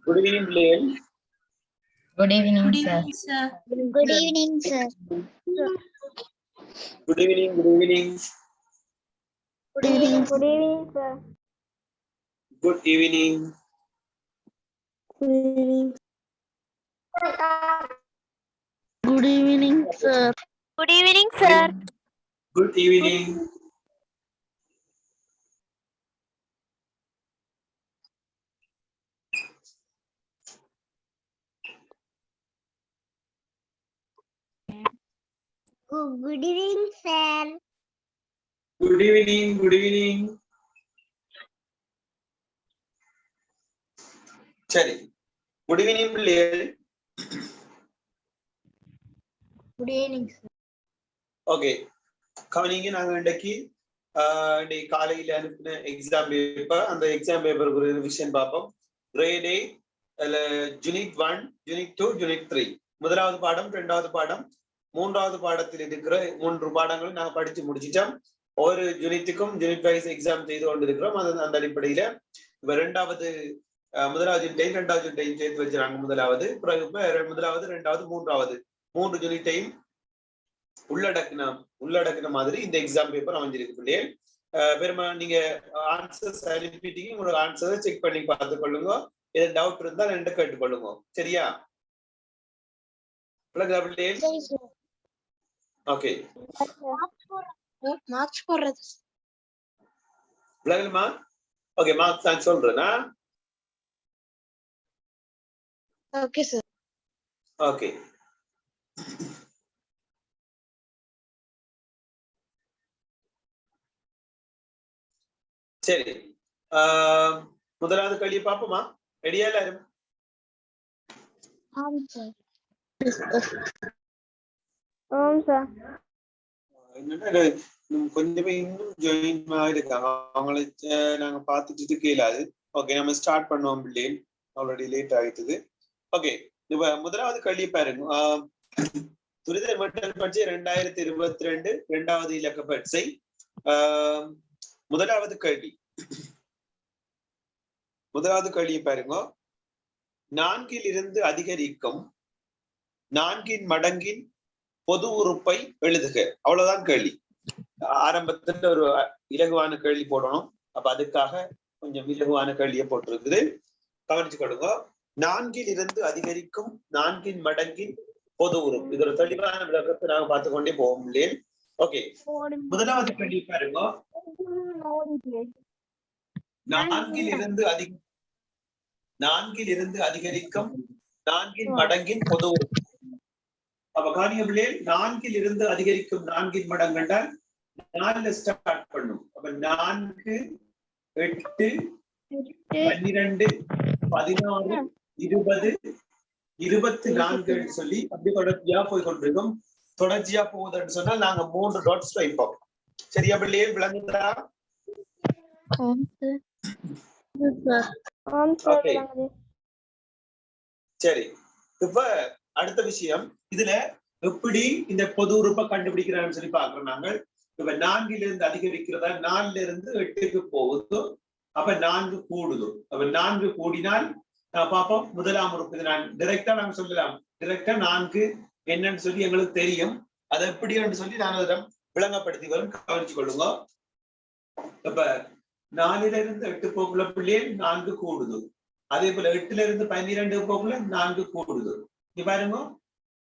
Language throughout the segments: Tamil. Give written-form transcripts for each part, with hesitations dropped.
Good evening, Blaine. Good evening, Good sir. evening, sir. Good evening, sir. Good evening. Good evening. Good evening. Good evening, sir. Good evening. Good evening. Good evening, sir. Good evening, sir. Good evening. Good evening, sir. Good evening. Good evening. சரி. Good evening, Blaine. Good evening, sir. Okay. கவனிங்க நாங்க இன்றைக்கு இன்னைக்கு காலையில அனுப்பின எக்ஸாம் பேப்பர் அந்த எக்ஸாம் பேப்பர் ஒரு ரிவிஷன் பார்ப்போம். கிரேட் 8 யூனிட் 1 யூனிட் 2 யூனிட் 3 முதலாவது பாடம் இரண்டாவது பாடம் மூன்றாவது பாடத்தில் இருக்கிற 3 பாடங்களும் நாங்க படிச்சு முடிச்சிட்டோம். ஒரு யூனிட்டுக்கும் யூனிட் வைஸ் எக்ஸாம் செய்து கொண்டிருக்கிறோம். அந்த அடிப்படையில இப்ப முதலாவது யூனிட்டையும் இரண்டாவது யூனிட்டையும் சேர்த்து வச்சிருக்காங்க. முதலாவது இரண்டாவது மூன்றாவது 3 யூனிட்டையும் உள்ளடக்கின மாதிரி இந்த எக்ஸாம் பேப்பர் அமைஞ்சிருக்கு பிள்ளைகள். பெரும்பாலும் நீங்க ஆன்சர்ஸ் அனுப்பிட்டீங்க. உங்களோட ஆன்சரை செக் பண்ணி பார்த்து கொள்ளுங்க. ஏதாவது டவுட் இருந்தா ரெண்டு கேட்டுக்கொள்ளுங்க. சரியா? ஓகே. மார்க்ஸ் போடுறது. விளங்குமா? ஓகே, மார்க்ஸ் நான் சொல்றேனா? Okay sir. ஓகே. சரி, முதலாவது கேள்வி பார்ப்போமா? ரெடியா எல்லாரும்? கொஞ்சமே இன்னும் ஜாயின் ஆயிருக்காங்க. அவங்களை நாங்க பார்த்துட்டு கேளாது. ஓகே, நம்ம ஸ்டார்ட் பண்ணுவோம். பிள்ளைகள் ஆல்ரெடி லேட் ஆயிட்டுது. ஓகே, இப்ப முதலாவது கேள்வி பாருங்க. துரித மட்டல் பட்ஜெட் 2022 இரண்டாவது இலக்க பட்சை. முதலாவது கேள்வி பாருங்க. 4 இருந்து அதிகரிக்கும் 4 மடங்கின் பொது உறுப்பை எழுதுக. அவ்வளவுதான் கேள்வி. ஆரம்பத்துல ஒரு இலகுவான கேள்வி போடணும். அப்ப அதுக்காக கொஞ்சம் இலகுவான கேள்வியை போட்டிருக்குது. கவனிச்சு கொள்ளுங்க. 4 இருந்து அதிகரிக்கும் 4 மடங்கின் பொது உறுப்பு. இது ஒரு தெளிவான விளக்கத்தை நாங்க பார்த்து கொண்டே போவோம் இல்லையே. ஓகே, முதலாவது கேள்வி பாருங்க. 4 இருந்து அதிகரிக்கும் 4 மடங்கின் பொது உறுப்பு. அப்ப காரியங்களே 4 இருந்து அதிகரிக்கும் 4 மடங்கு என்றால் 4 ஸ்டார்ட் பண்ணும். அப்ப 4 8 12 16 20 24 சொல்லி அப்படி தொடர்ச்சியா போய் கொண்டிருக்கும். தொடர்ச்சியா போகுதுன்னு சொன்னா நாங்க 3 டாட்ஸ் வைப்போம். சரியா பிள்ளையே? விளங்குதா? சரி, இப்ப அடுத்த விஷயம், இதுல எப்படி இந்த பொது உறுப்பை கண்டுபிடிக்கிறான்னு சொல்லி பாக்குறோம். நாங்கள் இப்ப 4 இருந்து அதிகரிக்கிறதா 4 இருந்து 8க்கு போகுது. அப்ப 4 கூடுது. அப்ப 4 கூடினால் பார்ப்போம். முதலாம் உறுப்பு நான் டைரக்டா நாங்க சொல்லலாம். டைரக்டா 4 என்னன்னு சொல்லி எங்களுக்கு தெரியும். அதை எப்படி சொல்லி நான் அதிடம் விளங்கப்படுத்தி வரும். கவனிச்சு கொள்ளுங்க. இப்ப 4 இருந்து 8 போக்குள்ள பிள்ளையே 4 கூடுது. அதே போல 8 இருந்து 12 போக்குள்ள 4 கூடுது. இங்க பாருங்க,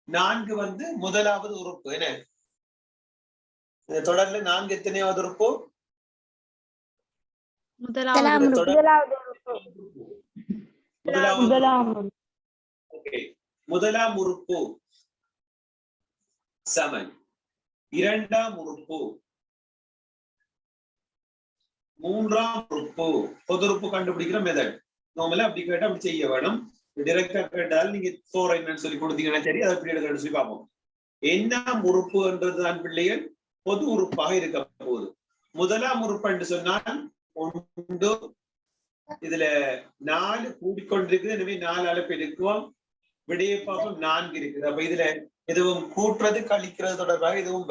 4 வந்து முதலாவது உறுப்பு. என்ன தொடர்ல 4 எத்தனையாவது உறுப்பு? முதலாம் உறுப்பு சமன் இரண்டாம் உறுப்பு மூன்றாம் உறுப்பு. பொது உறுப்பு கண்டுபிடிக்கிற மெத்தட் நார்மலா அப்படி கேட்டா அப்படி செய்ய வேணும். டைரக்டா கேட்டால் நீங்க 4 என்னன்னு சொல்லி கொடுத்தீங்கன்னா சரி, அதை அப்படி எடுக்க சொல்லி பார்ப்போம். என்ன உறுப்புன்றதுதான் பிள்ளைகள் பொது உறுப்பாக இருக்க போகுது. முதலாம் உறுப்பு என்று சொன்னால் 1. இதுல 4 கூடிக்கொண்டிருக்குது. எனவே 4 பெருக்குவோம். விடையை பார்ப்போம். 4 இருக்குது. அப்ப இதுல எதுவும் கூட்டுறது கழிக்கிறது தொடர்பாக எதுவும்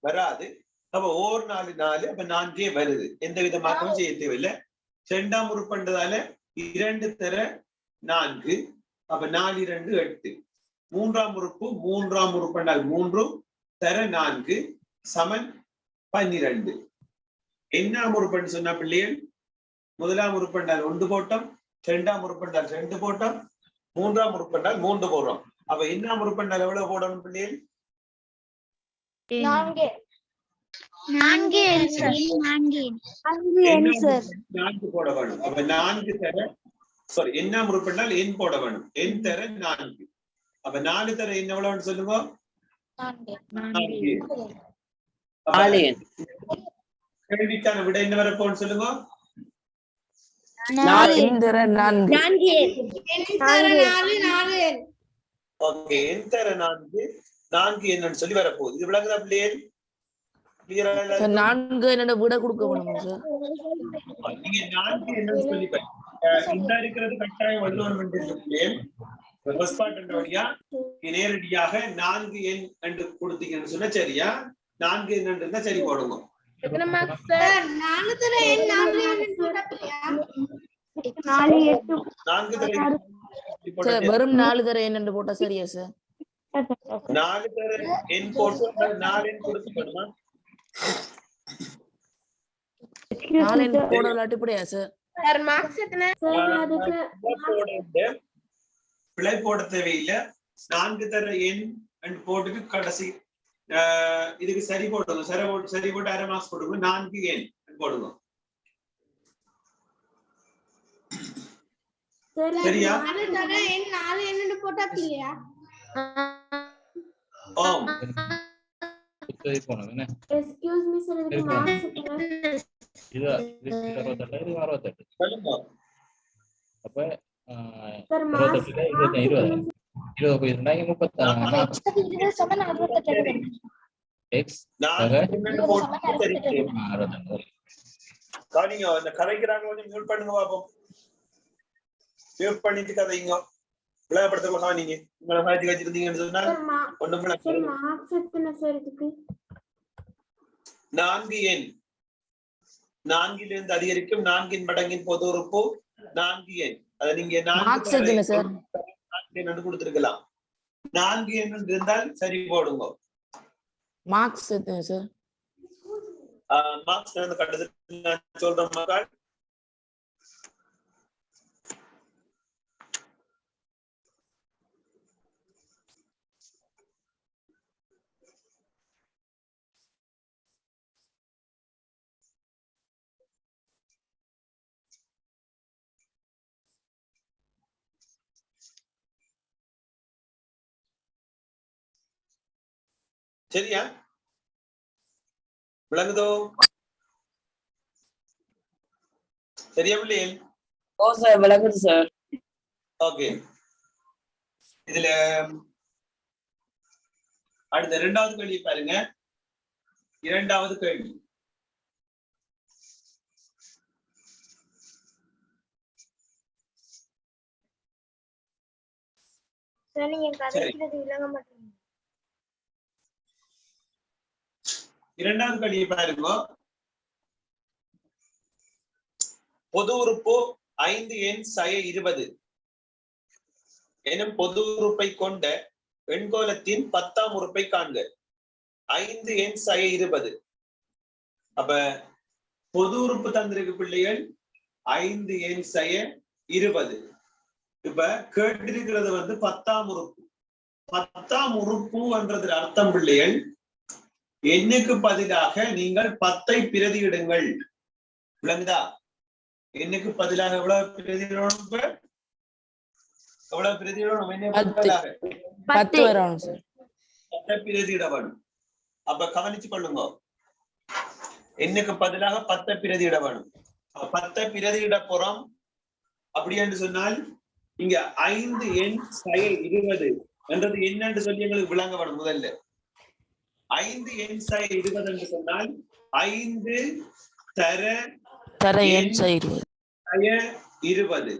வராது. அப்ப 1 4 4. அப்ப 4 வருது. எந்த வித மாற்றமும் செய்ய தேவையில்லை. இரண்டாம் உறுப்புன்றதால 2 தர 4. அப்ப 4 2 8. மூன்றாம் உறுப்பு என்றால் 3 தர 4 சமன் 12. என்னாம் உறுப்புன்னு சொன்னா பிள்ளைகள் முதலாம் உறுப்பு என்றால் 1 போட்டோம், இரண்டாம் உறுப்பு என்றால் 2 போட்டோம், மூன்றாம் உறுப்பு என்றால் 3 போடுறோம். அப்ப என்னாம் உறுப்பு என்றால் எவ்வளவு போடணும் பிள்ளைகள்? 4 போட வேணும். அப்ப 4 தர என்னாம் உறுப்பு என்றால் n போட வேணும். n தர 4. அப்ப 4 தர n எவ்வளவுன்னு சொல்லுங்க. 4. கேள்விக்கான விடை என்ன வரப்போன்னு சொல்லுங்க. 4 ஓகே, n தர 4 என்னன்னு சொல்லி வரப்போகுது. இது விளங்குதா பிள்ளைகள்? கிளியரா? 4 என்னோட விட கொடுக்க வேணுமா சார்? நீங்க 4 என்னன்னு சொல்லி இந்த இருக்கிறது கட்டாயம் வள்ளுவன் நேரடியாக 4 எண் என்று கொடுத்தீங்கன்னு சொன்னா சரியா? 4 எண் இருந்தா சரி போடுங்க. வெறும் 4 தர எண் போட்டா சரியா சார்? 4 தர எண் போட்டு 4 எண் கொடுத்துக்கணுமா? 4 எண் போடலாட்டி இப்படியா சார்? பிழை போட தேவையில்லை. 4 தர எண் போட்டுட்டு கடைசி இதுக்கு சரி போடுங்க. சரி போட்டு அரை மார்க்ஸ் போடுங்க. 4 எண் போடுங்க. சரியா? ஆம். எக்ஸ்கியூஸ் மீ சார், இதுக்கு மார்க்ஸ் இது 68 சொல்லுங்க. அப்ப சார் மார்க்ஸ் 20 போய் இருந்தாங்க 36 எக்ஸ் காணிங்க இந்த கதைக்கிறாங்க கொஞ்சம் மியூட் பண்ணுங்க பாப்போம். மியூட் பண்ணிட்டு கதைங்க. விளையாடுறதுல காணிங்க உங்களை காய்ச்சி வச்சிருந்தீங்கன்னு சொன்னா ஒண்ணும் மார்க்ஸ் எத்தனை சார் இதுக்கு? 4 எண் 4 இருந்து அதிகரிக்கும் 4 மடங்கின் பொது உறுப்பு 4 எண். அத நீங்க 4 எண் கொடுத்திருக்கலாம். 4 எண் இருந்தால் சரி போடுங்க. மார்க்ஸ் எத்தனை சார்? மார்க்ஸ் வந்து கட்டத்துல நான் சொல்றேன் மக்கள். சரியா? விளங்குதோ? சரியா பிள்ளைகள்? ஓ சார் விளங்குது சார். ஓகே, இதுல அடுத்த இரண்டாவது கேள்வி பாருங்க. இரண்டாவது கேள்வி. இரண்டாவது கேள்வி பாருங்க. பொது உறுப்பு 5 எண் சய 20 எனும் பொது உறுப்பை கொண்ட எண்கோலத்தின் 10ஆம் உறுப்பை காண்க. 5 எண் சய 20. அப்ப பொது உறுப்பு தந்திருக்கு பிள்ளைகள் 5 எண் சய 20. இப்ப கேட்டிருக்கிறது வந்து 10ஆம் உறுப்பு. 10ஆம் உறுப்பு என்றது அர்த்தம் பிள்ளைகள் எண்ணுக்கு பதிலாக நீங்கள் 10ஐ பிரதியிடுங்கள். விளங்குதா? எண்ணுக்கு பதிலாக எவ்வளவு பிரதியிடணும்? எவ்வளவு பிரதியிடணும்? 10 வரணும் சார். 10 பிரதியிட வேணும். அப்ப கவனிச்சு கொள்ளுங்க. எண்ணுக்கு பதிலாக 10 பிரதியிட வேணும். 10 பிரதியிட போறோம். அப்படி என்று சொன்னால் இங்க 5 எண் சய 20 என்றது என்னன்னு சொல்லி எங்களுக்கு விளங்க வேணும். முதல்ல 5 எண் சய 20 என்று சொன்னால் 5 தர எண் சய 20.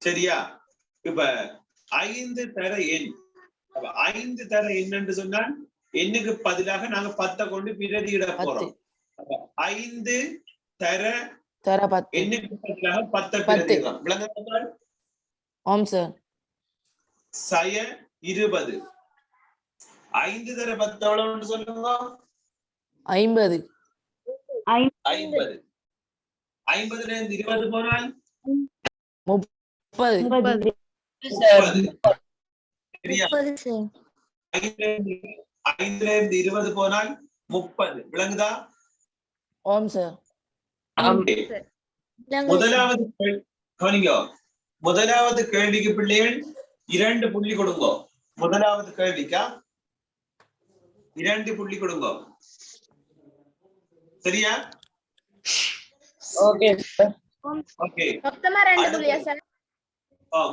சரியா? இப்ப 5 தர எண். 5 தர எண் என்று சொன்னால் எண்ணுக்கு பதிலாக நாங்க 10 கொண்டு பிரதியிட போறோம். 5 தர 10 எண்ணுக்கு பதிலாக 10 பிரதியிடலாம். விளங்குதா? ஆம் சார். சய 20. 5 தர 10 எவ்வளவுன்னு சொல்லுங்க. 50. 50. 50ல இருந்து 20 போனால் 30. 30. சரியா? 5ல இருந்து 20 போனால் 30. விளங்குதா? ஆம் சார். முதலாவது கவனிங்க. முதலாவது கேள்விக்கு பிள்ளைகள் 2 புள்ளி கொடுங்க. முதலாவது கேள்விக்கா 2 புள்ளி கொடுங்க. சரியா? Okay sir. ஓகே. மொத்தமா 2 புள்ளியா சார்?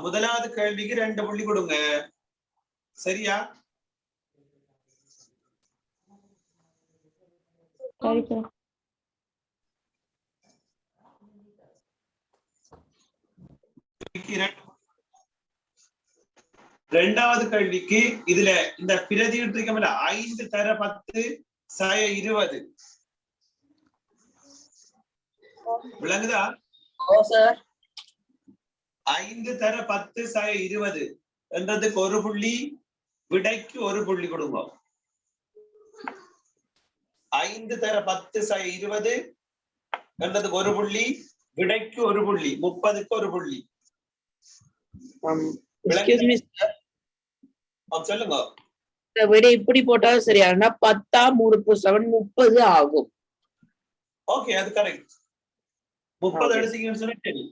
முதலாவது கேள்விக்கு 2 புள்ளி கொடுங்க. சரியா? சரி சார். இரண்டாவது கேள்விக்கு இதுல இந்த பிரதியிட்டு இருக்கல 5 தர 10 சய 20. விளங்குதா? ஓ சார். 5 தர 10 சய 20 என்றதுக்கு 1 புள்ளி, விடைக்கு 1 புள்ளி கொடுங்க. 5 தர 10 சய 20 என்றதுக்கு 1 புள்ளி, விடைக்கு 1 புள்ளி, 30க்கு 1 புள்ளி. Excuse me sir. சொல்லுங்க. இந்த விட இப்படி போட்டாலும் சரியானா 10 3 + 7 30 ஆகும். ஓகே, அது கரெக்ட். 30 எடுத்தீங்கன்னு சொன்னா சரி.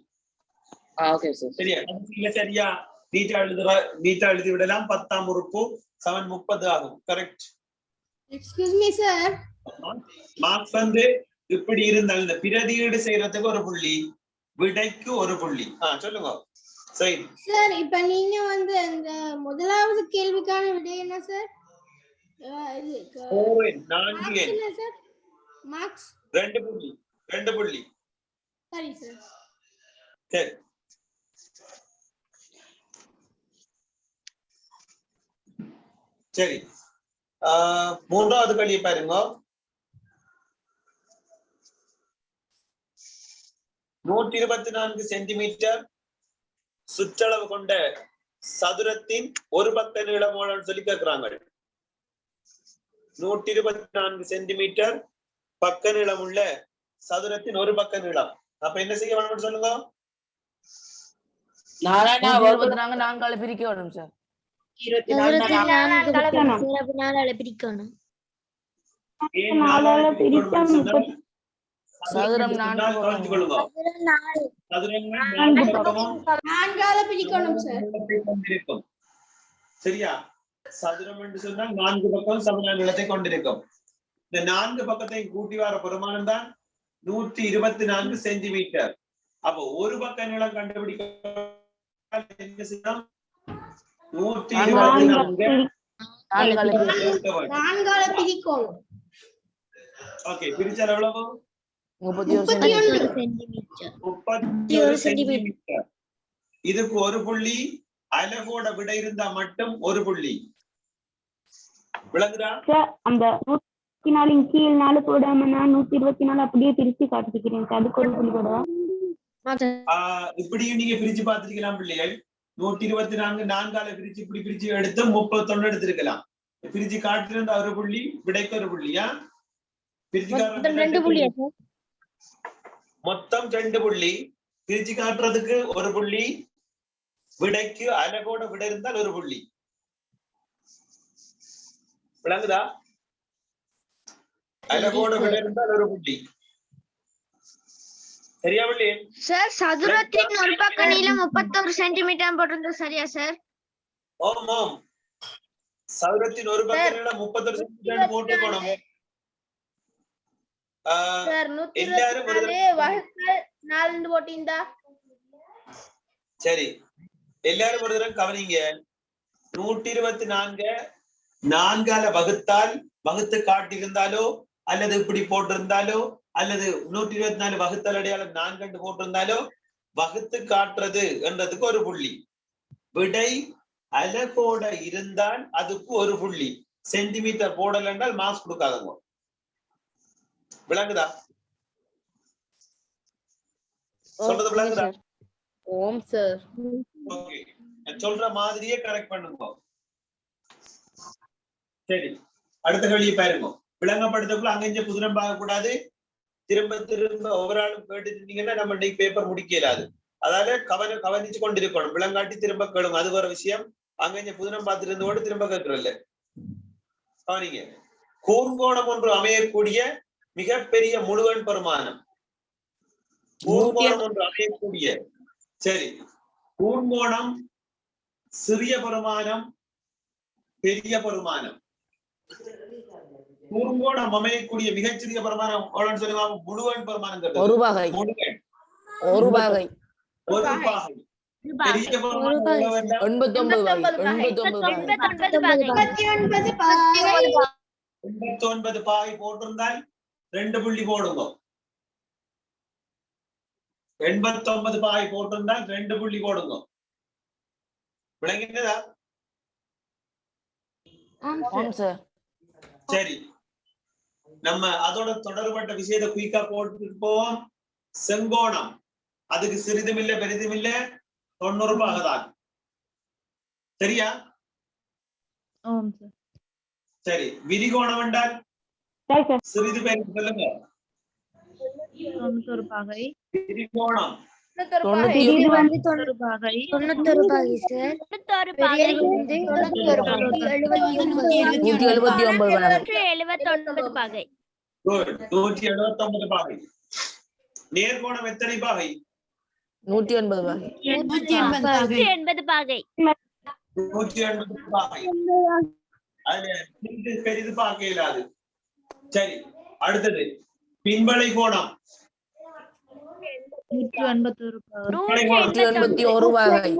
Okay sir. சரியா? சரியா? நீட்டா எழுதி விடலாம். 10 உறுப்பு 7 30 ஆகும். Correct. Excuse me sir. Marks வந்து இப்படி இருந்தால் இந்த பிரதியீடு செய்யறதுக்கு 1 புள்ளி, விடைக்கு 1 புள்ளி. சொல்லுங்க. சரி சார், இப்ப நீங்க வந்து அந்த முதலாவது கேள்விக்கான விடை என்ன சார்? என்ன சார்? மார்க்ஸ் 2 புள்ளி. 2 புள்ளி. சரி சார். சரி. சரி. மூன்றாவது கேள்வி பாருங்க. 124 சென்டிமீட்டர் சுற்றளவு கொண்ட சதுரத்தின் ஒரு பக்க நீளம் எவ்வளவுன்னு சொல்லி கேட்கிறாங்க. 124 சென்டிமீட்டர் பக்க நீளம் உள்ள சதுரத்தின் ஒரு பக்க நீளம். அப்ப என்ன செய்ய வேணும்னு சொல்லுங்க. 24 நான்கால பிரிக்க வேணும் சார். 24 பிரிக்கணும். சதுரம் 4 பிரிக்கணும் சார். சரியா? சதுரம் என்று சொன்னால் 4 பக்கம் சம நீளத்தை கொண்டிருக்கும். இந்த 4 பக்கத்தை கூட்டி வர பெருமானம் தான் 124 சென்டிமீட்டர். அப்போ ஒரு பக்க நீளம் கண்டுபிடிக்க என்ன செய்யணும்? 124 நான்கால பிரிக்கணும். ஓகே, பிரிச்சால் எவ்வளவு? 31 சென்டிமீட்டர். இதுக்கு 1 புள்ளி, அலகோட விடை இருந்தா மட்டும் 1 புள்ளி. விளங்குதா? அந்த 124 கீழ் 4 போடாம நான் 124 அப்படியே பிரிச்சு காட்டிக்கிறேன். அதுக்கு 1 புள்ளி போடவா? இப்படியும் நீங்க பிரிச்சு பார்த்திருக்கலாம் பிள்ளைகள். 124 நான்கால பிரிச்சு இப்படி பிரிச்சு எடுத்து 31 எடுத்திருக்கலாம். பிரிச்சு காட்டுறது 1 புள்ளி, விடைக்கு 1 புள்ளியா? பிரிச்சு மொத்தம் 2 புள்ளி. பிரிச்சு காட்டுறதுக்கு 1 புள்ளி, விடைக்கு அலகோட விடை இருந்தால் 1 புள்ளி. விளங்குதா? அலகோட விடை இருந்தால் 1 புள்ளி. சரியா புள்ளி? சார், சதுரத்தின் ஒரு பக்க நீளம் 31 சென்டிமீட்டர் போட்டிருந்தது சரியா சார்? ஆமா, சதுரத்தின் ஒரு பக்க நீளம் 31 சென்டிமீட்டர் போட்டுக்கணும். எல்லாரும் சரி, எல்லாரும் ஒரு தடவை கவனிங்க. 124 நான்கால வகுத்தால், வகுத்து காட்டியிருந்தாலோ அல்லது இப்படி போட்டிருந்தாலோ அல்லது 124 வகுத்தல் அடையாளம் 4 போட்டிருந்தாலோ வகுத்து காட்டுறது என்றதுக்கு 1 புள்ளி. விடை அலகோட இருந்தால் அதுக்கு 1 புள்ளி. சென்டிமீட்டர் போடல என்றால் மார்க்ஸ் கொடுக்காதங்க. விளங்குதா? சொல்றது விளங்குதா? ஓம் சார். ஓகே, நான் சொல்ற மாதிரியே கரெக்ட் பண்ணுங்க. சரி, அடுத்த கேள்வியை பாருங்க. விளங்கப்படுத்தக்குள்ள அங்க புதினம் பார்க்க கூடாது. திரும்ப திரும்ப ஒவ்வொரு ஆளும் கேட்டுட்டு இருந்தீங்கன்னா நம்ம இன்னைக்கு பேப்பர் முடிக்க இயலாது. அதாவது கவனிச்சு கொண்டிருக்கணும். விளங்காட்டி திரும்ப கேளுங்க, அது ஒரு விஷயம். அங்க புதினம் பார்த்துட்டு இருந்தோடு திரும்ப கேட்கறதில்ல. கவனிங்க. கூர்ங்கோணம் ஒன்று அமையக்கூடிய மிகப்பெரிய முழுவன் பெருமானம். கூர்ங்கோணம் ஒன்று அமையக்கூடிய, சரி, கூர்ங்கோணம், சிறிய பெருமானம், பெரிய பெருமானம். கூர்ங்கோணம் அமையக்கூடிய மிகச்சிறிய பெருமானம் சொல்லுங்க. முழுவன் பெருமானம் ஒரு வகை. ஒரு வகை. ஒரு பாகை. பெரிய பெருமானம் 89 வகை. 89 பாகை போட்டிருந்தால் 2 புள்ளி போடுங்க. 89 பாகை போட்டிருந்தால் 2 புள்ளி போடுங்க. விளங்கினதா? சரி, நம்ம அதோட தொடர்பட்ட விஷயத்தை குயிக்கா போட்டு போவோம். செங்கோணம், அதுக்கு சிறிதும் இல்ல பெரிதும் இல்ல, 90 பாகதான். சரியா? சரி, விரிகோணம் என்றால் சிறிது பேர் சொல்லுங்க. விரிகோணம் 91 பாகை சார். 91 பாகை சார். 179 பாகை. குட், 179 பாகை. நேர்கோணம் எத்தனை பாகை? 180 வகை. 180 பாகை. 180 பாகை. அது பெரிது பார்க்க இயலாது. சரி, அடுத்தது பின்பளை கோணம். 181 வகை.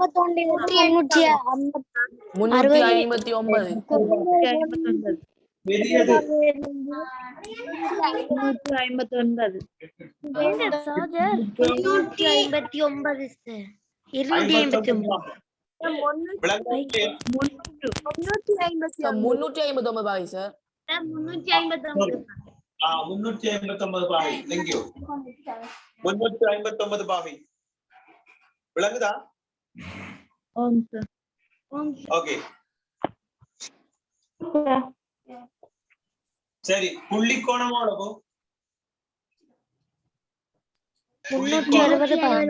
359. பெரியது 359. 259 சார். 289. 359 bye sir. 359. 359 பாகை. Thank you. 359 பாகை. விளங்குதா? ஓகே, சரி. புள்ளிக்கோணம் எவ்வளவு? 360 பாகை.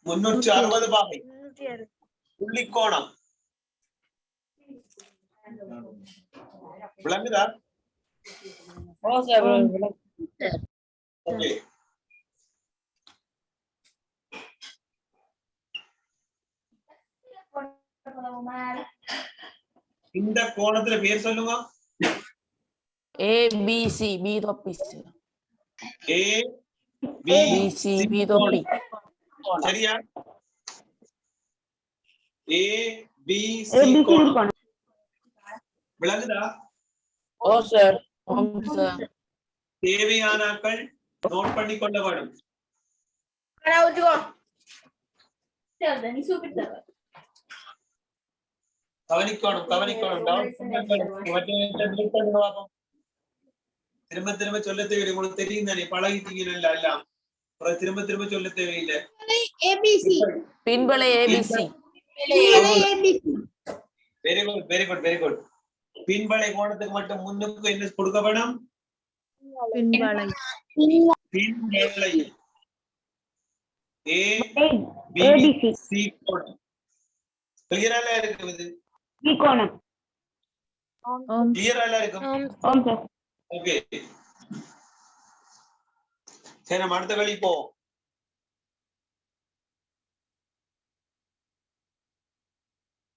360 பாகை. புள்ளிக்கோணம் விளங்குதா? ஓகே, இந்த கோணத்துல பேர் சொல்லுங்க. ABC, B தொப்பி. ABC, B தொப்பி. சரியா? ABC கோணம் விளங்குதா? ஓ சார். ஓம் சார். தேவையானாக்கள் நோட் பண்ணி கொள்ள வேண்டும். கவனிக்கணும். திரும்ப திரும்ப சொல்ல தேவையில்லை. உங்களுக்கு தெரியும் தானே, பழகிட்டீங்க எல்லாம். திரும்ப திரும்ப சொல்ல தேவையில்லை. பின்பளை ABC. Very good, very good, very good. பின்பளை கோணத்துக்கு மட்டும் முன்னுக்கு என்ன கொடுக்க வேணும்? பின்பளை. ABC கோணம் கிளியரா இருக்குது. கோணம் கிளியரா இருக்கும். ஓகே, சரி, நம்ம அடுத்த வழி போ.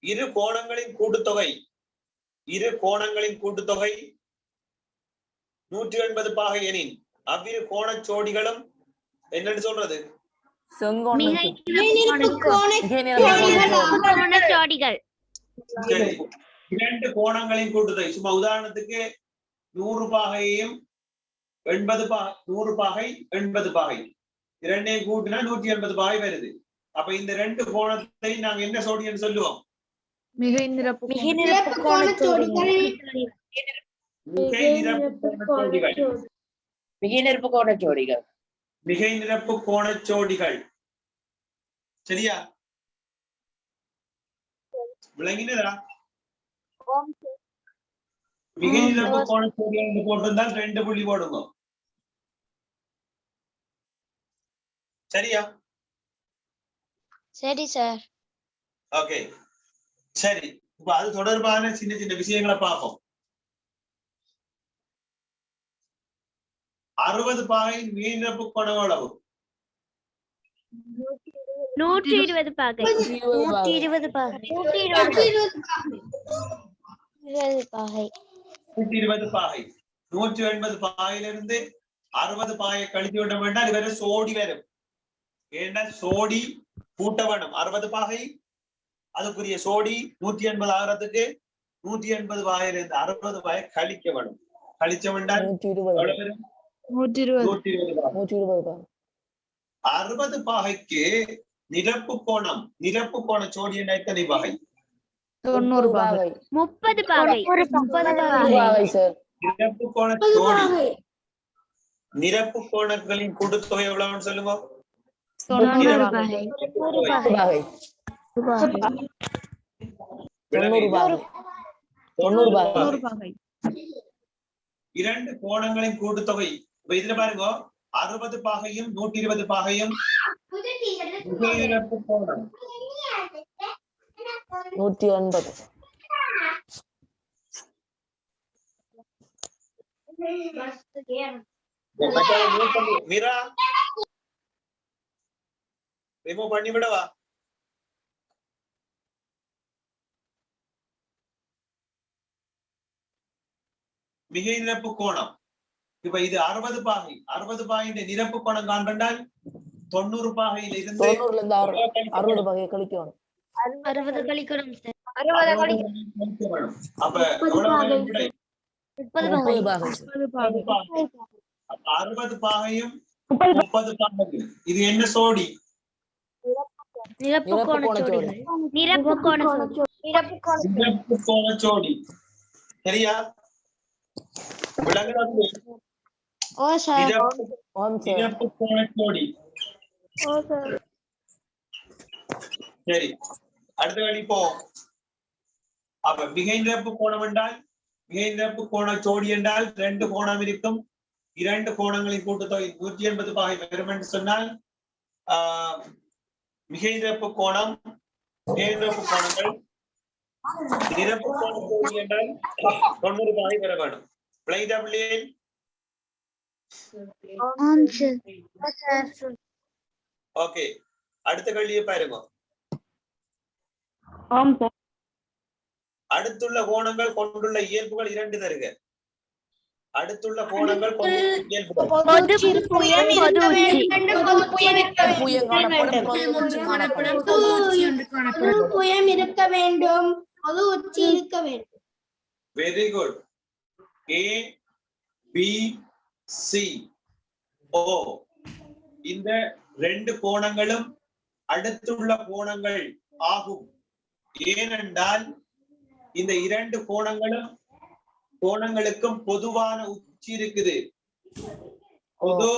இரு கோணங்களின் கூட்டுத்தொகை 180 பாகை எனின் அவ்விரு கோணச்சோடிகளும் என்னன்னு சொல்றது? கோணச்சோடிகள். சரி, 2 கோணங்களின் கூட்டுத்தொகை. சும்மா உதாரணத்துக்கு 100 பாகையையும் 100 பாகை 80 பாகை இரண்டையும் கூட்டினா 180 பாகை வருது. அப்ப இந்த 2 கோணத்தை நாங்க என்ன சோடின்னு சொல்லுவோம்? மிகை நிரப்பு கோணச்சோடிகள். மிகை நிரப்பு கோணச்சோடிகள். சரியா? விளங்கினதா? மிகை நிரப்பு கோண கோடு போட்டிருந்தால் 2 புள்ளி போடுங்க. சரியா? சரி சார். ஓகே சரி. இப்ப அது தொடர்பான சின்ன சின்ன விஷயங்களை பார்ப்போம். 60 பாகையின் மிகை நிரப்பு கோணம் எவ்வளவு? 120 பாகை. 120 பாகை. 120 பாகை. 120 பாகை. 180 பாகையிலிருந்து 60 பாகை கழித்து விட வேண்டாம். இது வேற சோடி வரும். ஏன்னா சோடி கூட்ட வேணும். 60 பாகை அதுக்குரிய சோடி 180 ஆகிறதுக்கு 180 பாகையிலிருந்து 60 பாகை கழிக்க வேணும். கழிச்ச வேண்டாம் 120. 60 பாகைக்கு நிரப்பு கோண சோடி என்ன எத்தனை பாகை? 90 பாகை. 30 பாகை. 30 பாகை. நிரப்பு கோண சோடி நிரப்பு கோணங்களின் கூட்டுத்தொகை எவ்வளவுன்னு சொல்லுங்க. 90 பாகை. 90 பாகை. 90 பாகை. இரண்டு கோணங்களின் கூட்டுத்தொகை. இப்ப இதுல பாருங்க 60 பாகையும் 120 பாகையும் நிரப்பு கோணம் 180. மீரா ரிமூவ் பண்ணி விடவா? மிகை நிரப்பு கோணம். இப்ப இது 60 பாகை. 60 பாகையின் நிரப்பு கோணம் காண்பதால் 90 பாகையில் இருந்து 60 பாகை கழிக்கணும். 60 கழிக்கணும் சார். 60 கழிக்கணும். அப்ப எவ்வளவு விடை? 30 பாகை. 30 பாகை. 60 பாகையும் 30 பாகையும் இது என்ன சோடி? நிரப்பு கோண சோடி. நிரப்பு கோண சோடி. சரியா? விளங்குறது? ஓ சார். நிரப்பு கோண சோடி. ஓ சார். சரி அடுத்த வழி போ. அப்ப மிகை நிரப்பு கோணம் என்றால் மிகை நிரப்பு கோண சோடி என்றால் 2 கோணம் இருக்கும். 2 கோணங்களின் கூட்டுத்தொகை 180 பாகை வரும் என்று சொன்னால் மிகை நிரப்பு கோணம் மிகை நிரப்பு கோணங்கள் நிரப்பு கோண சோடி என்றால் 90 பாகை வர வேண்டும். விளங்கிட்டா பிள்ளையே? ஓகே அடுத்த கேள்வியை பாருங்க. அடுத்துள்ள கோணங்கள் கொண்டுள்ள இயல்புகள் 2 தருக. அடுத்துள்ள கோணங்கள் கொண்டுள்ள இயல்புகள் இருக்க வேண்டும். பொது உச்சி இருக்க வேண்டும். Very good. A B C O இந்த 2 கோணங்களும் அடுத்துள்ள கோணங்கள் ஆகும். ஏனென்றால் இந்த 2 கோணங்களுக்கும் பொதுவான உச்சி இருக்குது. பொது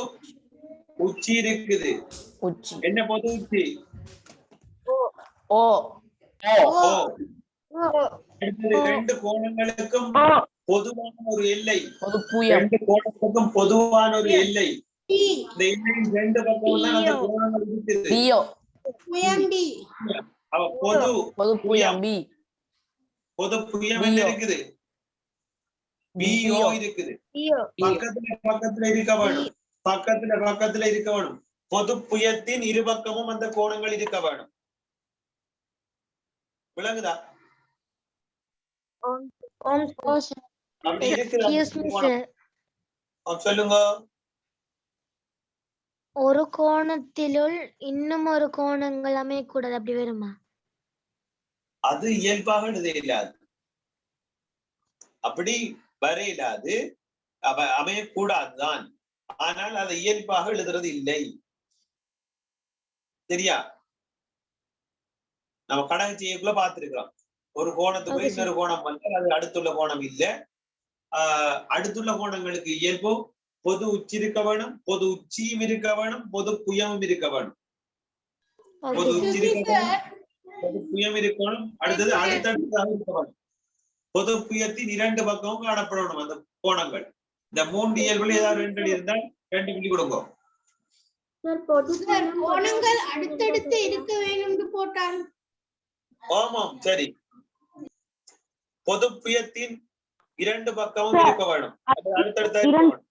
உச்சி இருக்குது. என்ன பொது உச்சி? அடுத்தது 2 கோணங்களுக்கும் பொதுவான ஒரு எல்லை. 2 கோணங்களுக்கும் பொதுவான ஒரு எல்லை. இந்த எல்லையின் 2 பக்கம் தான் அந்த கோணங்கள் இருக்குது. பொது புயம் என்ன இருக்குது? BO இருக்குது. பக்கத்துல இருக்க வேணும். பக்கத்துல இருக்க வேணும். பொது புயத்தின் இருபக்கமும் அந்த கோணங்கள் இருக்க வேணும். விளங்குதா? அப்படி இருக்குது. சொல்லுங்க. ஒரு கோணத்திலுள் இன்னும் ஒரு கோணங்கள் அமையக்கூடாது அப்படி வருமா? அது இயல்பாக எழுத இல்லாது. அப்படி வர இல்லாது அமையக்கூடாதுதான். ஆனால் அதை இயல்பாக எழுதுறது இல்லை. சரியா? நம்ம கணக்கு செய்யக்குள்ள பார்த்திருக்கிறோம். ஒரு கோணத்துக்குள்ள இன்னொரு கோணம் வந்து அது அடுத்துள்ள கோணம் இல்லை. அடுத்துள்ள கோணங்களுக்கு இயல்பு பொது உச்சி இருக்க வேணும், பொது உச்சியும் இருக்க வேணும், பொது புயமும் இருக்க வேணும். பொது உச்சி இருக்கணும், பொது புயம் இருக்கணும், அடுத்தது அடுத்தடுத்ததாக இருக்கணும். பொது புயத்தின் 2 பக்கமும் காணப்படணும் அந்த கோணங்கள். இந்த 3 இயல்புல ஏதாவது 2 இருந்தால் 2 புள்ளி கொடுங்க. சார் கோணங்கள் அடுத்தடுத்து இருக்க வேணும்னு போட்டால் ஆமாம், சரி. பொது புயத்தின் 2 பக்கமும் இருக்க வேணும், அது அடுத்தடுத்த இருக்க வேணும்.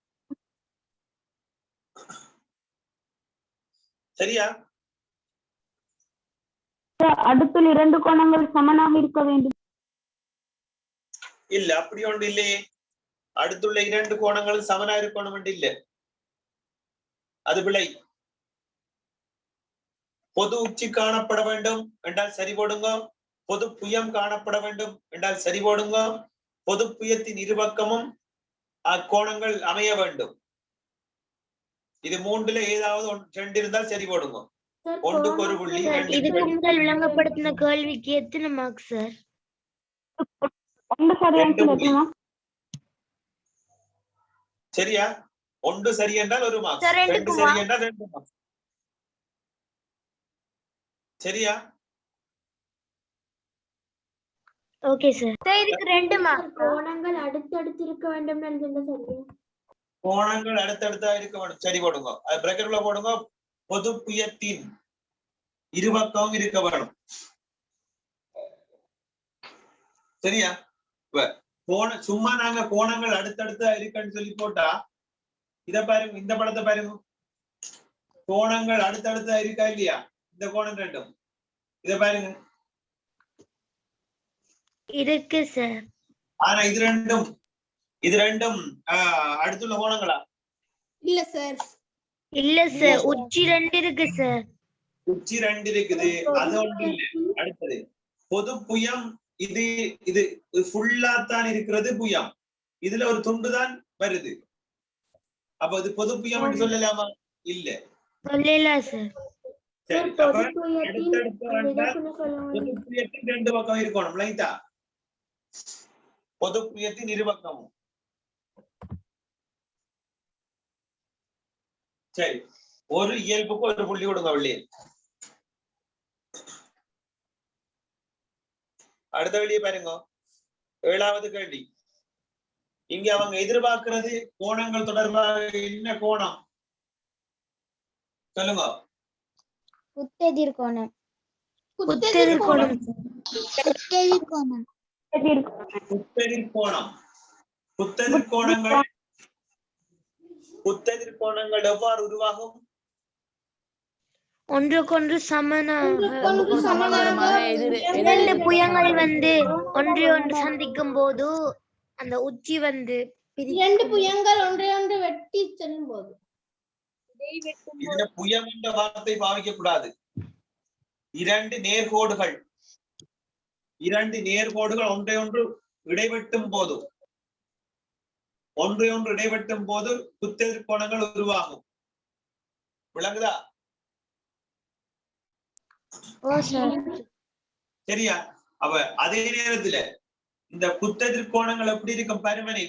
சரியா? அடுத்துள்ள 2 கோணங்கள் சமனாக இருக்க வேண்டும். இல்ல, அப்படி ஒன்று இல்லையே. அடுத்துள்ள 2 கோணங்களும் சமனா இருக்கணும் இல்ல, அது பிழை. பொது உச்சி காணப்பட வேண்டும் என்றால் சரி போடுங்க. பொது புயம் காணப்பட வேண்டும் என்றால் சரி போடுங்க. பொது புயத்தின் இருபக்கமும் அக்கோணங்கள் அமைய வேண்டும். இது 3ல ஏதாவது 2 இருந்தால் சரி போடுங்க. 1க்கு 1 புள்ளி, 2க்கு இதுக்கு 2 முதல் விளங்கப்படுத்தின கேள்விக்கு எத்தனை மார்க் சார்? 1 சரியான எத்தனை? சரியா? 1 சரி என்றால் 1 மார்க், சார், 2 2க்கு சரி என்றால் 2 மார்க். சரியா? Okay sir. இதுக்கு 2 மார்க். கோணங்கள் அடுத்தடுத்து இருக்க வேண்டும் என்று சரியா? கோணங்கள் அடுத்தடுத்தா இருக்க வேண்டும், சரி போடுங்க. அது பிராக்கெட்ல போடுங்க. பொது புயத்தின் இருபக்கமும் இருக்க வேணும். சரியா? சும்மா நாங்க கோணங்கள் அடுத்தடுத்தா இருக்குன்னு சொல்லி போட்டா, இத பாருங்க, இந்த படத்தை பாருங்க. கோணங்கள் அடுத்தடுத்தா இருக்கா இல்லையா? இந்த கோணம் 2, இத பாருங்க. இருக்கு சார். ஆனா இது ரெண்டும் அடுத்துள்ள கோணங்களா? இல்ல சார். இல்ல சார், உச்சி 2 இருக்கு சார். உச்சி 2 இருக்குது, அது ஒன்று இல்ல. அடுத்தது பொது புயம். இது ஃபுல்லா தான் இருக்கிறது புயம், இதுல ஒரு துண்டு தான் வருது. அப்ப இது பொது புயம் என்று சொல்லலாமா? இல்ல, சொல்லலாம் சார். சரி. அப்ப அடுத்தடுத்து வந்தால் பொது புயத்தின் 2 பக்கம் இருக்கணும். லைட்டா பொது புயத்தின் இருபக்கமும். சரி, ஒரு இயல்புக்கு 1 புள்ளி கொடுங்க வெளியே. அடுத்த வெளியே பாருங்க. 7வது கேள்வி. இங்க அவங்க எதிர்பார்க்கிறது கோணங்கள் தொடர்பாக என்ன கோணம் சொல்லுங்க. குத்தெதிர்கோணம். குத்தெதிர்கோணம். குத்தெதிர்கோணம். குத்தெதிர்கோணம். குத்தெதிர்கோணங்கள் எவ்வாறு உருவாகும்? ஒன்றுக்கொன்று சமனாக. எதிர் 2 புயங்கள் ஒன்றை ஒன்று சந்திக்கும் போது அந்த உச்சி 2 புயங்கள் ஒன்றை வெட்டி செல்லும் போது. இதுல புயம் என்ற வார்த்தை பாவிக்க கூடாது. 2 நேர்கோடுகள் ஒன்றை ஒன்று இடைவெட்டும் போது குத்தெதிர்கோணங்கள் உருவாகும். விளங்குதா? சரியா? அவ அதே நேரத்துல இந்த குத்தெதிர்கோணங்கள் எப்படி இருக்கும்? பருமனை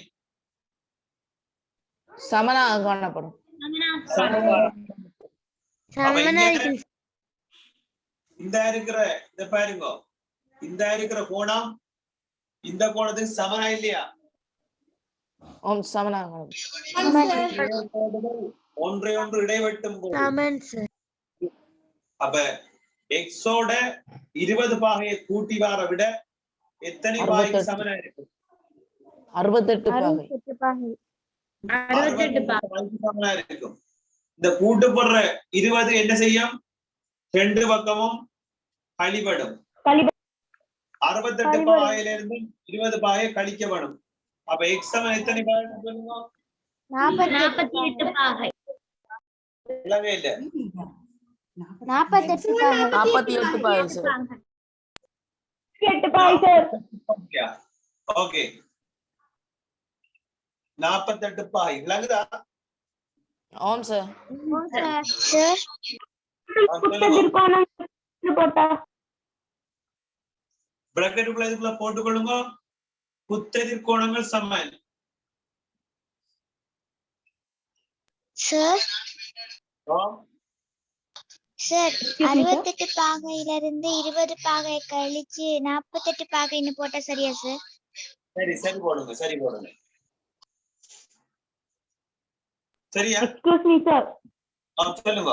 சமனாக காணப்படும். இந்த பாருங்க, இந்த இருக்கிற கோணம் இந்த கோணத்துக்கு சமனா இல்லையா? சமனாக ஒன்றை ஒன்று இடைவெட்டும் போது. அப்ப எக்ஸோட 20 பாகையை கூட்டி வார விட எத்தனை பாகைக்கு சமனா இருக்கு? 68 பாகை. 68 பாகைக்கு சமனா இருக்கும். இந்த கூட்டு போடுற 20 என்ன செய்யும்? 2 பக்கமும் கழிபடும். 68 பாகையில இருந்து 20 பாகை கழிக்க வேணும். அப்ப எக்ஸ் சமம் எத்தனை பாகை சொல்லுங்க? 48 பாகை. இல்லவே இல்ல, 48 பாகை. ஓகே, 48 பாகை. விளங்குதா? ஆம் சார். குத்தெதிர்கோணம் போட்டா பிராக்கெட்டுக்குள்ள இதுக்குள்ள போட்டுக்கொள்ளுங்க. குத்தெதிர்கோணங்கள் சமன். Sir, sir Excuse me, sir. 68 பாகையிலிருந்து 20 பாகை கழிச்சு 48 பாகைன்னு போட்டா சரியா சார்? சரி போடுங்க சரியா? Excuse me, sir. சொல்லுங்க.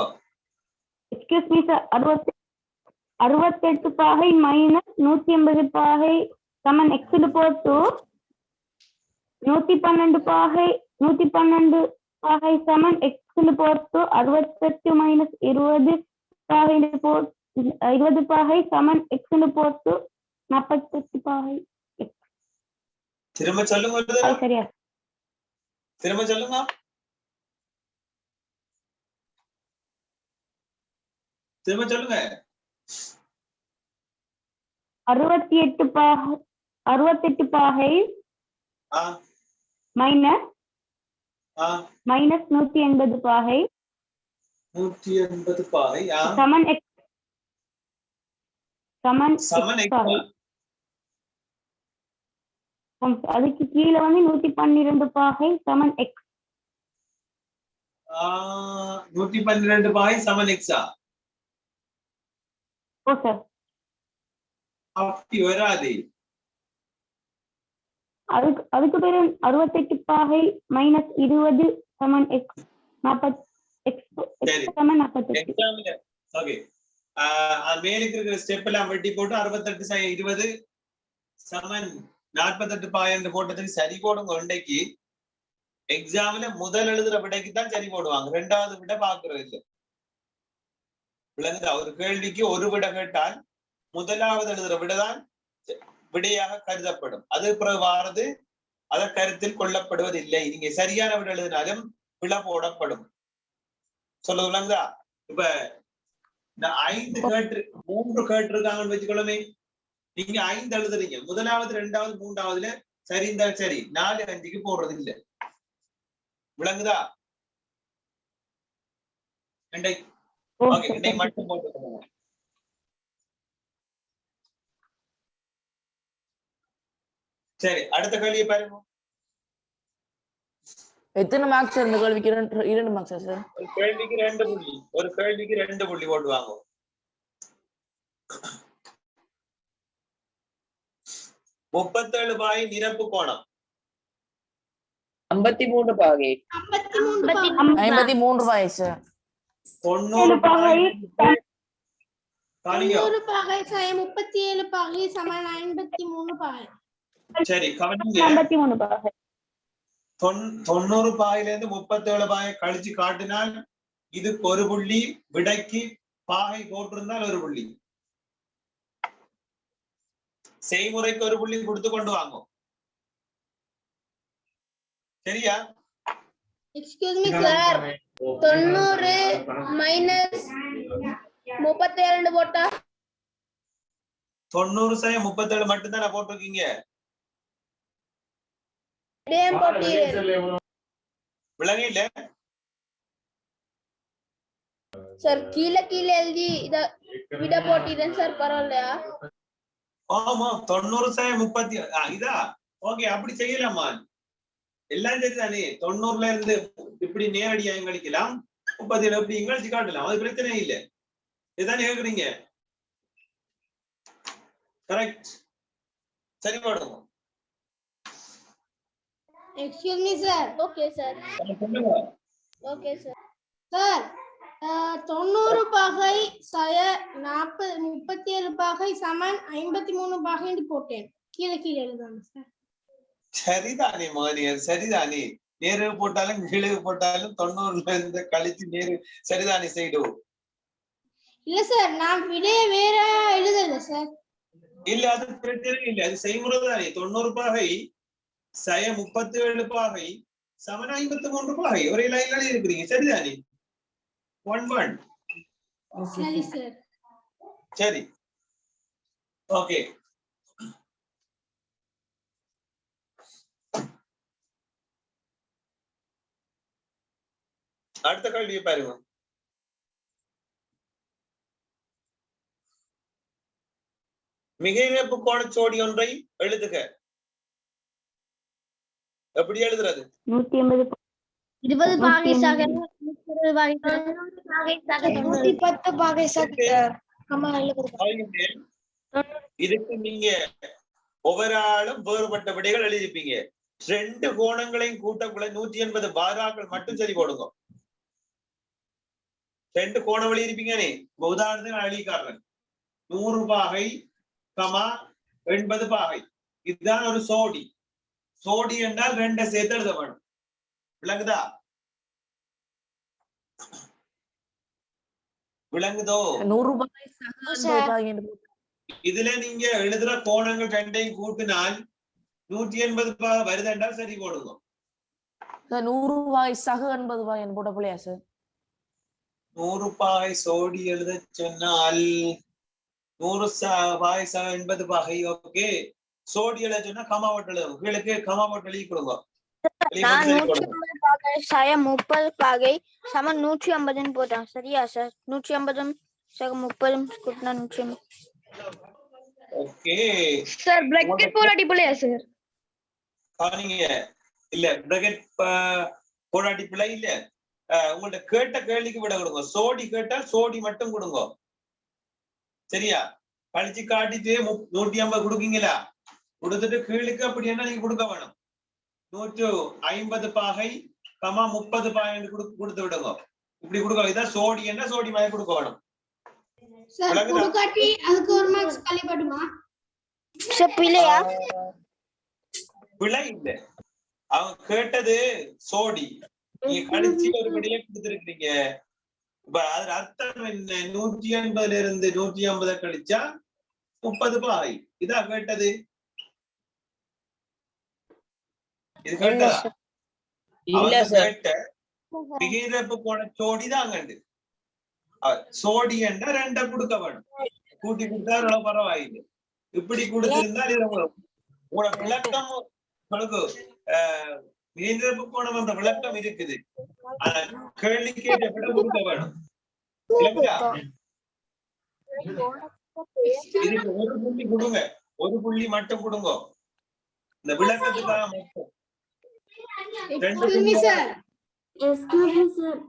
Excuse me, sir. 68 பாகை minus 180 பாகை சமன் x ன்னு போட்டு 112 பாகை சமன் x ன்னு போட்டு 68 minus 20 பாகை 20 பாகை சமன் x ன்னு போட்டு 48 பாகை x. திரும்ப சொல்லுங்க. அது சரியா? திரும்ப சொல்லுங்க. திரும்ப சொல்லுங்க. 68 பாகை மைனஸ் 180 பாகை 180 பாகை சமன் x பாகை. அதுக்கு கீழே வந்து 112 பாகை சமன் x. 112 பாகை சமன் x. ஓ சார், அப்படி வராது. அதுக்கு பேரு 68 பாகை மைனஸ் 20 சமன் x 40 x சமன் 48. ஓகே, மேலுக்கு இருக்கிற ஸ்டெப் எல்லாம் வெட்டி போட்டு 68 20 சமன் 48 பாகை போட்டதுக்கு சரி போடுங்க. இன்றைக்கு எக்ஸாம்ல முதல் எழுதுற விடைக்கு தான் சரி போடுவாங்க, ரெண்டாவது விட பாக்குறது இல்லை. விளங்குதா? ஒரு கேள்விக்கு ஒரு விட கேட்டால் முதலாவது எழுதுற விடதான் விடையாக கருதப்படும். அது பிறகு வாரது அதை கருத்தில் கொள்ளப்படுவதில்லை. நீங்க சரியான விட எழுதினாலும் விட போடப்படும். சொல்ல விளங்குதா? இப்ப 5 3 கேட்டிருக்காங்கன்னு வச்சுக்கொள்ளுமே. நீங்க 5 எழுதுறீங்க, முதலாவது 2வது 3வதுல சரி இருந்தா சரி, 4 5க்கு போடுறது இல்லை. விளங்குதா? மட்டும் போட்டு. சரி, அடுத்த கேள்வியை பாருங்க. எத்தனை மார்க்ஸ் இந்த கேள்விக்கு? 2 மார்க்ஸா சார்? ஒரு கேள்விக்கு 2 புள்ளி, ஒரு கேள்விக்கு 2 புள்ளி போடுவாங்க. 37 பாகை நிரப்பு கோணம் 53 பாகை 53 பாகை சார். 90 பாகை 90 பாகை 37 பாகை சமன் 53 பாகை. சரி, கவனிங்க. 53 பாகை 90 பாகையில இருந்து 37 பாகை கழிச்சு காட்டினால் இதுக்கு ஒரு புள்ளி, விடைக்கு பாகை போட்டிருந்தால் ஒரு புள்ளி, செய்முறைக்கு ஒரு புள்ளி கொடுத்து கொண்டு வாங்கும். சரியா? எக்ஸ்கியூஸ் மீ சார், 90 மைனஸ் 32 போட்டா 90 37 மட்டும் தான் போட்டிருக்கீங்க. விளங்க இல்ல சார்? கீழே எழுதி இத விட போட்டிறேன் சார், பரவாயில்லையா? ஆமா, 90 30 இதா? ஓகே, அப்படி செய்யலாமா? எல்லாம் சரிதானே. 90ல இருந்து இப்படி நேரடியா கழிக்கலாம், 30 எப்படி கழிச்சு காட்டலாம், அது பிரச்சனை இல்லை. இதுதானே கேக்குறீங்க? கரெக்ட். சரி போடுங்க. Excuse me sir. Okay sir. Okay sir. Sir 90 பாகை 37 பாகை சமன் 53 பாகை என்று போட்டேன். கீழே எழுதாங்க சார். சரிதானே மகனியர், சரிதானே. நேரு போட்டாலும் கீழே போட்டாலும் 90ல இருந்து கழிச்சு நேரு சரிதானே செய்டுவோம். இல்ல சார், நான் விடைய வேற எழுதல சார். இல்ல, அது பிரச்சனை இல்லை, அது செய்முறை தானே. 90 பாகை 37 பாகை சமன் 53 பாகை ஒரே லைன்ல இருக்கிறீங்க. சரிதானே? 1 சரி சார். சரி, ஓகே. அடுத்த கேள்வியை பாருங்க. மிக இழப்பு கோணச்சோடி ஒன்றை எழுதுக. எப்படி எழுதுறது? 180 20 பாகை சக 110 பாகை கமா 70. இதுக்கு நீங்க ஒவ்வொரு ஆளும் வேறுபட்ட விடைகள் எழுதிருப்பீங்க. 2 கோணங்களையும் கூட்டக்குள்ள 180 பாராக்கள் மட்டும் சரி போடுங்க. 2 கோணம் எழுதிருப்பீங்க. உதாரணத்துக்கு நான் எழுதிக்காரன் 100 பாகை கமா 80 பாகை. இதுதான் ஒரு சோடி. சோடி என்றால் 2 சேர்த்து எழுத வேணும். விளங்குதா? விளங்குதோ? 100 ரூபாய் சக 80 பாகை என்று போட்டு இதுல நீங்க எழுதுற கோணங்கள் 2ஐயும் கூட்டினால் 180 பாகை வருதுன்றால் சரி போடுங்க. சார் 100 ரூபாய் சக 80 பாகை என்று போட்ட பிள்ளையா சார்? 100 பாகை சோடி எழுத சொன்னால் 100 பாகை சக 80 பாகை. ஓகே, சோடி எழுத சொன்னா கமா போட்டு எழுதும். உங்களுக்கு கமா போட்டு எழுதி கொடுங்க. 130 பாகை சய 30 பாகை சம 150 போட்டான். சரியா சார்? 150 சக 30 கூட்டினா 150. ஓகே சார் பிராக்கெட் போடாட்டி பிள்ளையா சார்? நீங்க இல்ல பிராக்கெட் போடாட்டி பிள்ளை இல்ல. உங்கள்ட்ட கேட்ட கேள்விக்கு விட கொடுங்க. சோடி கேட்டால் சோடி மட்டும் கொடுங்க. சரியா? கழிச்சு காட்டிட்டு 150 கொடுக்கீங்களா? கொடுத்துட்டு கீழுக்கு அப்படி என்ன நீங்க கொடுக்க வேணும். 150 பாகை கமா 30 பாகை கொடுத்து விடுங்க. இப்படி கொடுக்க. இதான் சோடி என்ன சோடி மாதிரி கொடுக்க வேணும். சார் கொடுக்காட்டி அதுக்கு ஒரு மார்க்ஸ் கழிப்பட்டுமா? சார் பிள்ளையா? பிழை இல்ல. அவங்க கேட்டது சோடி, நீங்க கழிச்சு ஒரு விடையை கொடுத்திருக்கீங்க. இப்ப அது அர்த்தம் என்ன? 180 இருந்து 150 கழிச்சா 30 பாகை. இதா கேட்டது? இது கேட்டதா? இல்ல சார். கேட்ட விகிதப்பு போன சோடி தான் கண்டு. சோடி என்ற 2 கொடுக்க வேணும். கூட்டி கொடுத்தா அவ்வளவு பரவாயில்லை. இப்படி கொடுத்திருந்தால் இது உங்களோட விளக்கம் உங்களுக்கு விகிதப்பு போன அந்த விளக்கம் இருக்குது. கேள்விக்கு விட கொடுக்க வேணும். இதுக்கு ஒரு புள்ளி கொடுங்க. ஒரு புள்ளி மட்டும் கொடுங்க. இந்த விளக்கத்துக்காக மட்டும். Excuse me sir. என்ன சார்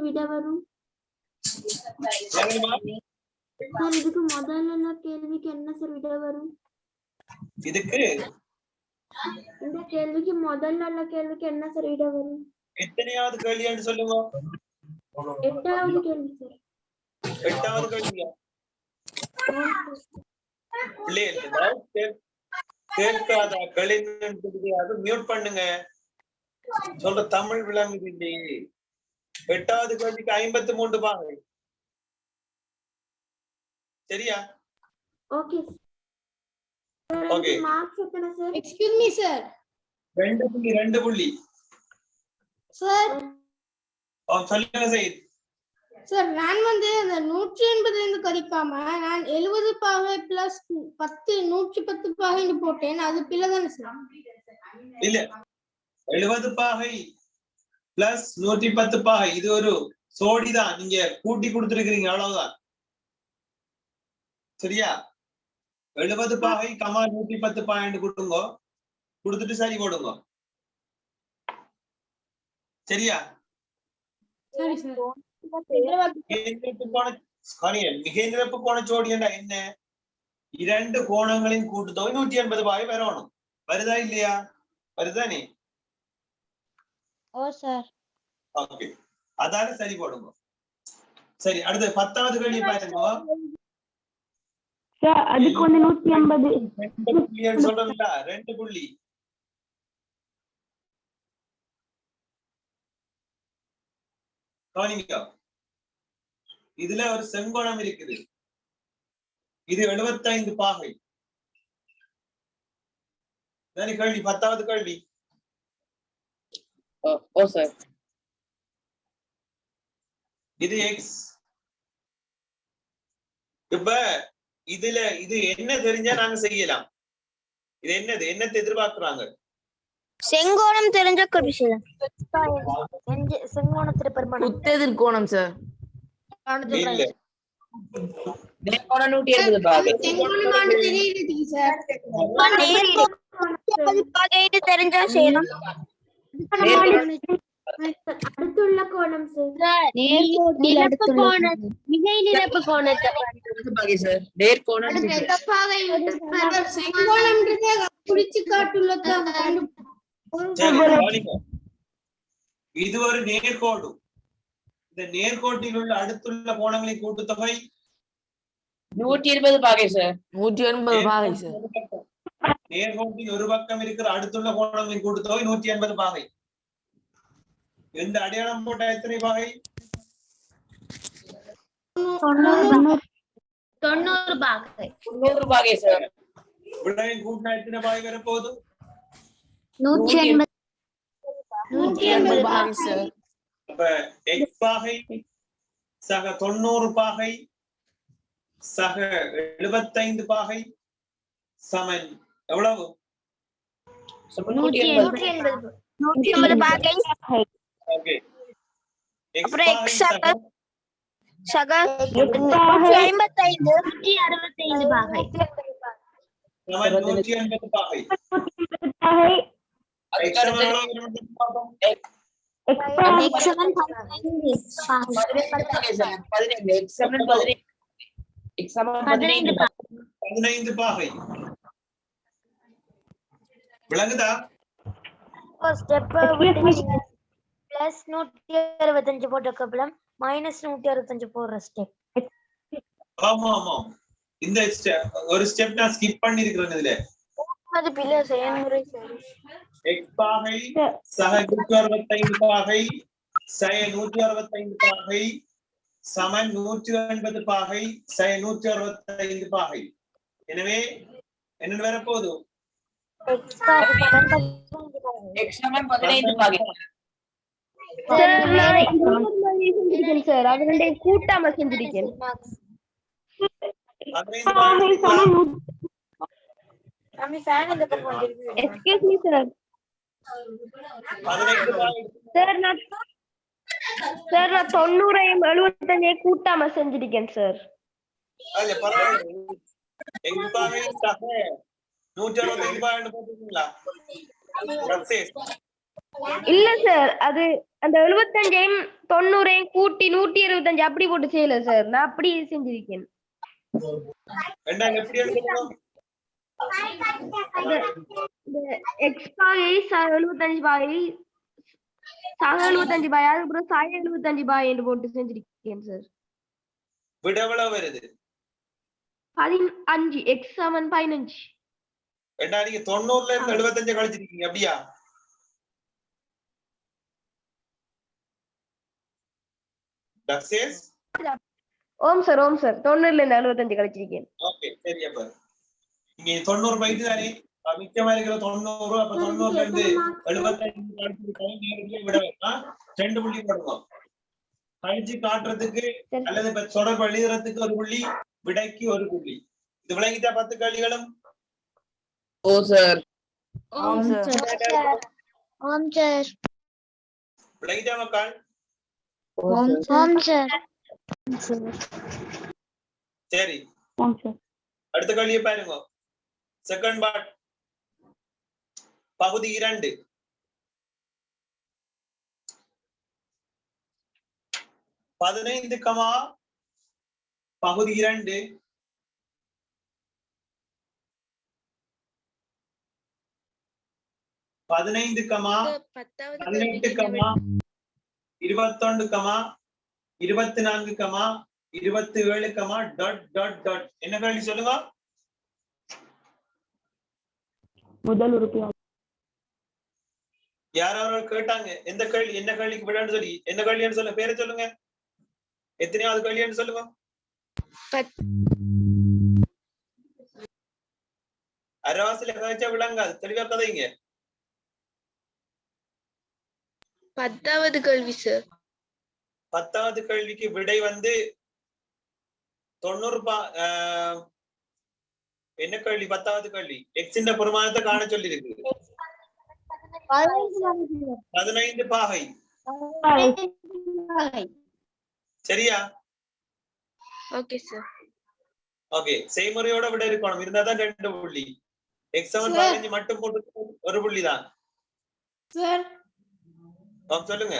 விட வரும்? சார் இதுக்கு முதல்ல கேள்விக்கு என்ன சார் விட வரும்? இதுக்கு இந்த கேள்விக்கு முதல்ல கேள்விக்கு என்ன சார் விட வரும்? எத்தனையாவது கேள்வின்னு சொல்லுங்க. 8வது கேள்வி சார். 8வது கேள்வியா? கேட்காத கேள்வி அது மியூட் பண்ணுங்க. சொல்ற தமிழ் விளங்குது இல்லையே. 8வது கேள்விக்கு 53 பாகை. சரியா? Okay sir. ஓகே. மார்க்ஸ் எத்தனை சார்? Excuse me sir. 2 புள்ளி. சார் சொல்லுங்க சையத். சார் நான் வந்து அந்த 180 இருந்து கழிக்காம நான் 70 பாகை பிளஸ் 10 110 பாகைன்னு போட்டேன். அது பிள்ளை தானே சார்? இல்ல, 70 பாகை பிளஸ் 110 பாகை இது ஒரு சோடி தான். நீங்க கூட்டி கொடுத்திருக்கிறீங்க, அவ்வளவுதான். சரியா? 70 பாகை கமா 110 பாகைன்னு கொடுங்க. கொடுத்துட்டு சரி போடுங்க. சரியா? சரி சார். மிகேந்திரப்பு கோண சோடி என்ன? 2 கோணங்களின் கூட்டுத்தொகை 180 பாகை வரணும். வருதா இல்லையா? வருதானே? ஓ சார். ஓகே, அதான சரி போடுங்க. சரி, அடுத்து 10வது கேள்வி பாருங்க. சார் அதுக்கு வந்து 180 சொல்றேன்ல, 2 புள்ளி. கவனிங்க, இதுல ஒரு செங்கோணம் இருக்குது. இது 75 பாகை. கேள்வி 10வது கேள்வி. ஓ சார். இது எக்ஸ். இப்ப இதுல இது என்ன தெரிஞ்சா நாங்க செய்யலாம். இது என்னது? என்னத்தை எதிர்பார்க்கிறாங்க? செங்கோணம் தெரிஞ்ச குறிப்பிடலாம். செங்கோணத்திற்கு பெருமானம் உத்தேதிர் கோணம் சார். இல்ல, நேர்கோணம் 180 பாகை. செங்கோணமானு தெரியுது சார். பாகைன்னு தெரிஞ்சா செய்யணும். அடுத்துள்ள கோணம் சார். நிலப்பு கோணம் மிகை நிலப்பு கோணத்தை பாகை சார். நேர்கோணம் குறிச்சு காட்டுள்ளதா சரி, கவனிங்க. இது ஒரு நேர்கோடு. இந்த நேர்கோட்டில் உள்ள அடுத்துள்ள கோணங்களின் கூட்டுத்தொகை 120 பாகை சார். 180 பாகை சார். நேர்கோட்டின் ஒரு பக்கம் இருக்கிற அடுத்துள்ள கோணங்களின் கூட்டுத்தொகை 180 பாகை. எந்த அடையாளம் போட்ட எத்தனை பாகை? 90 பாகை. 90 பாகை சார். விடையின் கூட்டினா எத்தனை பாகை வரப்போகுது? 180 பாகை சார். அப்ப x பாகை சக 90 பாகை சக 75 பாகை சமன் எவ்வளவு? 180 பாகை. ஓகே. x அப்புறம் பாகை x சக சக 155 165 பாகை. சமன் 180 பாகை. x சமன் எவ்வளவு வரும்? x சமன் 15 பாகை சார். 15 x சமன் 15. x சமன் 15 15 பாகை. விளங்குதா? ஸ்டெப் பிளஸ் 165 போட்ட கப்பலம் மைனஸ் 165 போடுற ஸ்டெப். ஆமா ஆமா. இந்த ஒரு ஸ்டெப் நான் ஸ்கிப் பண்ணி இருக்கிறேன். இதுல அது பிள்ளை செயல்முறை சரி. x பாகை சக 165 பாகை சய 165 பாகை சமன் 180 பாகை சய 165 பாகை. எனவே என்ன வரப்போகுது? x சமன் 15 பாகை. சார் அது ரெண்டே கூட்டாம செஞ்சிருக்கேன். 15 பாகை நம்ம ஃபேன் இந்த பக்கம் வந்திருக்கு. Excuse me sir. 15 பாகை. சார் நான் 90 75 கூட்டாம செஞ்சிருக்கேன் சார். அது பரவாயில்லை. x பாகை சக 165 பாகை போட்டுருக்கீங்களா? இல்ல சார் அது அந்த 75 90 கூட்டி 125 அப்படி போட்டு செய்யல சார். நான் அப்படி செஞ்சிருக்கேன். ரெண்டாங்க எப்படி எடுக்கணும்? எக்ஸ் பாகை 75 பாகை சக 75 பாகை அதுக்கப்புறம் சாய 75 பாகை என்று போட்டு செஞ்சிருக்கேன் சார். விட எவ்வளவு வருது? 15 எக்ஸ் சமன் 15. ரெண்டா நீங்க 90ல இருந்து 75 கழிச்சிருக்கீங்க அப்படியா? ஓம் சார் 90ல இருந்து 75 கழிச்சிருக்கேன். ஓகே சரி. அப்ப நீங்க 90 பைட்டு தானே மிச்சமா இருக்கிற 90. அப்ப 90ல இருந்து 75 கழிச்சிருக்கோம். நேரடியா விட வேண்டாம். 2 புள்ளி போடுவோம். கழிச்சு காட்டுறதுக்கு அல்லது தொடர்பு எழுதுறதுக்கு ஒரு புள்ளி, விடைக்கு ஒரு புள்ளி. இது விளங்கிட்டா 10 கேள்விகளும்? ஓ சார். ஆம் சார். ஓம் சார். விளங்கிட்டா மக்கள்? ஓம் சார். சரி, ஓம் சார். அடுத்த கேள்வியை பாருங்க. செகண்ட் பார்ட் பகுதி 2. பகுதி 2 15, 18, 21, 24, 27, ... என்ன கேள்வி சொல்லுங்க? முதல் உறுப்பு யாராவது கேட்டாங்க எந்த கேள்வி, என்ன கேள்விக்கு விடான்னு சொல்லி, என்ன கேள்வின்னு சொல்ல, பேரை சொல்லுங்க. எத்தனையாவது கேள்வின்னு சொல்லுங்க. அரவாசில கதைச்சா விளங்காது, தெளிவா கதைங்க. 10வது கேள்வி சார். 10வது கேள்விக்கு விடை வந்து 90. என்ன கேள்வி? 10வது கேள்வி x இன் பெருமானத்தை காண சொல்லி இருக்கு. 15 பாகை. சரியா? Okay sir. ஓகே, செய்முறையோட விட இருக்கணும், இருந்தாதான் 2 புள்ளி. x7 Sir. 15 மட்டும் போட்டு ஒரு புள்ளி தான். சார் சொல்லுங்க.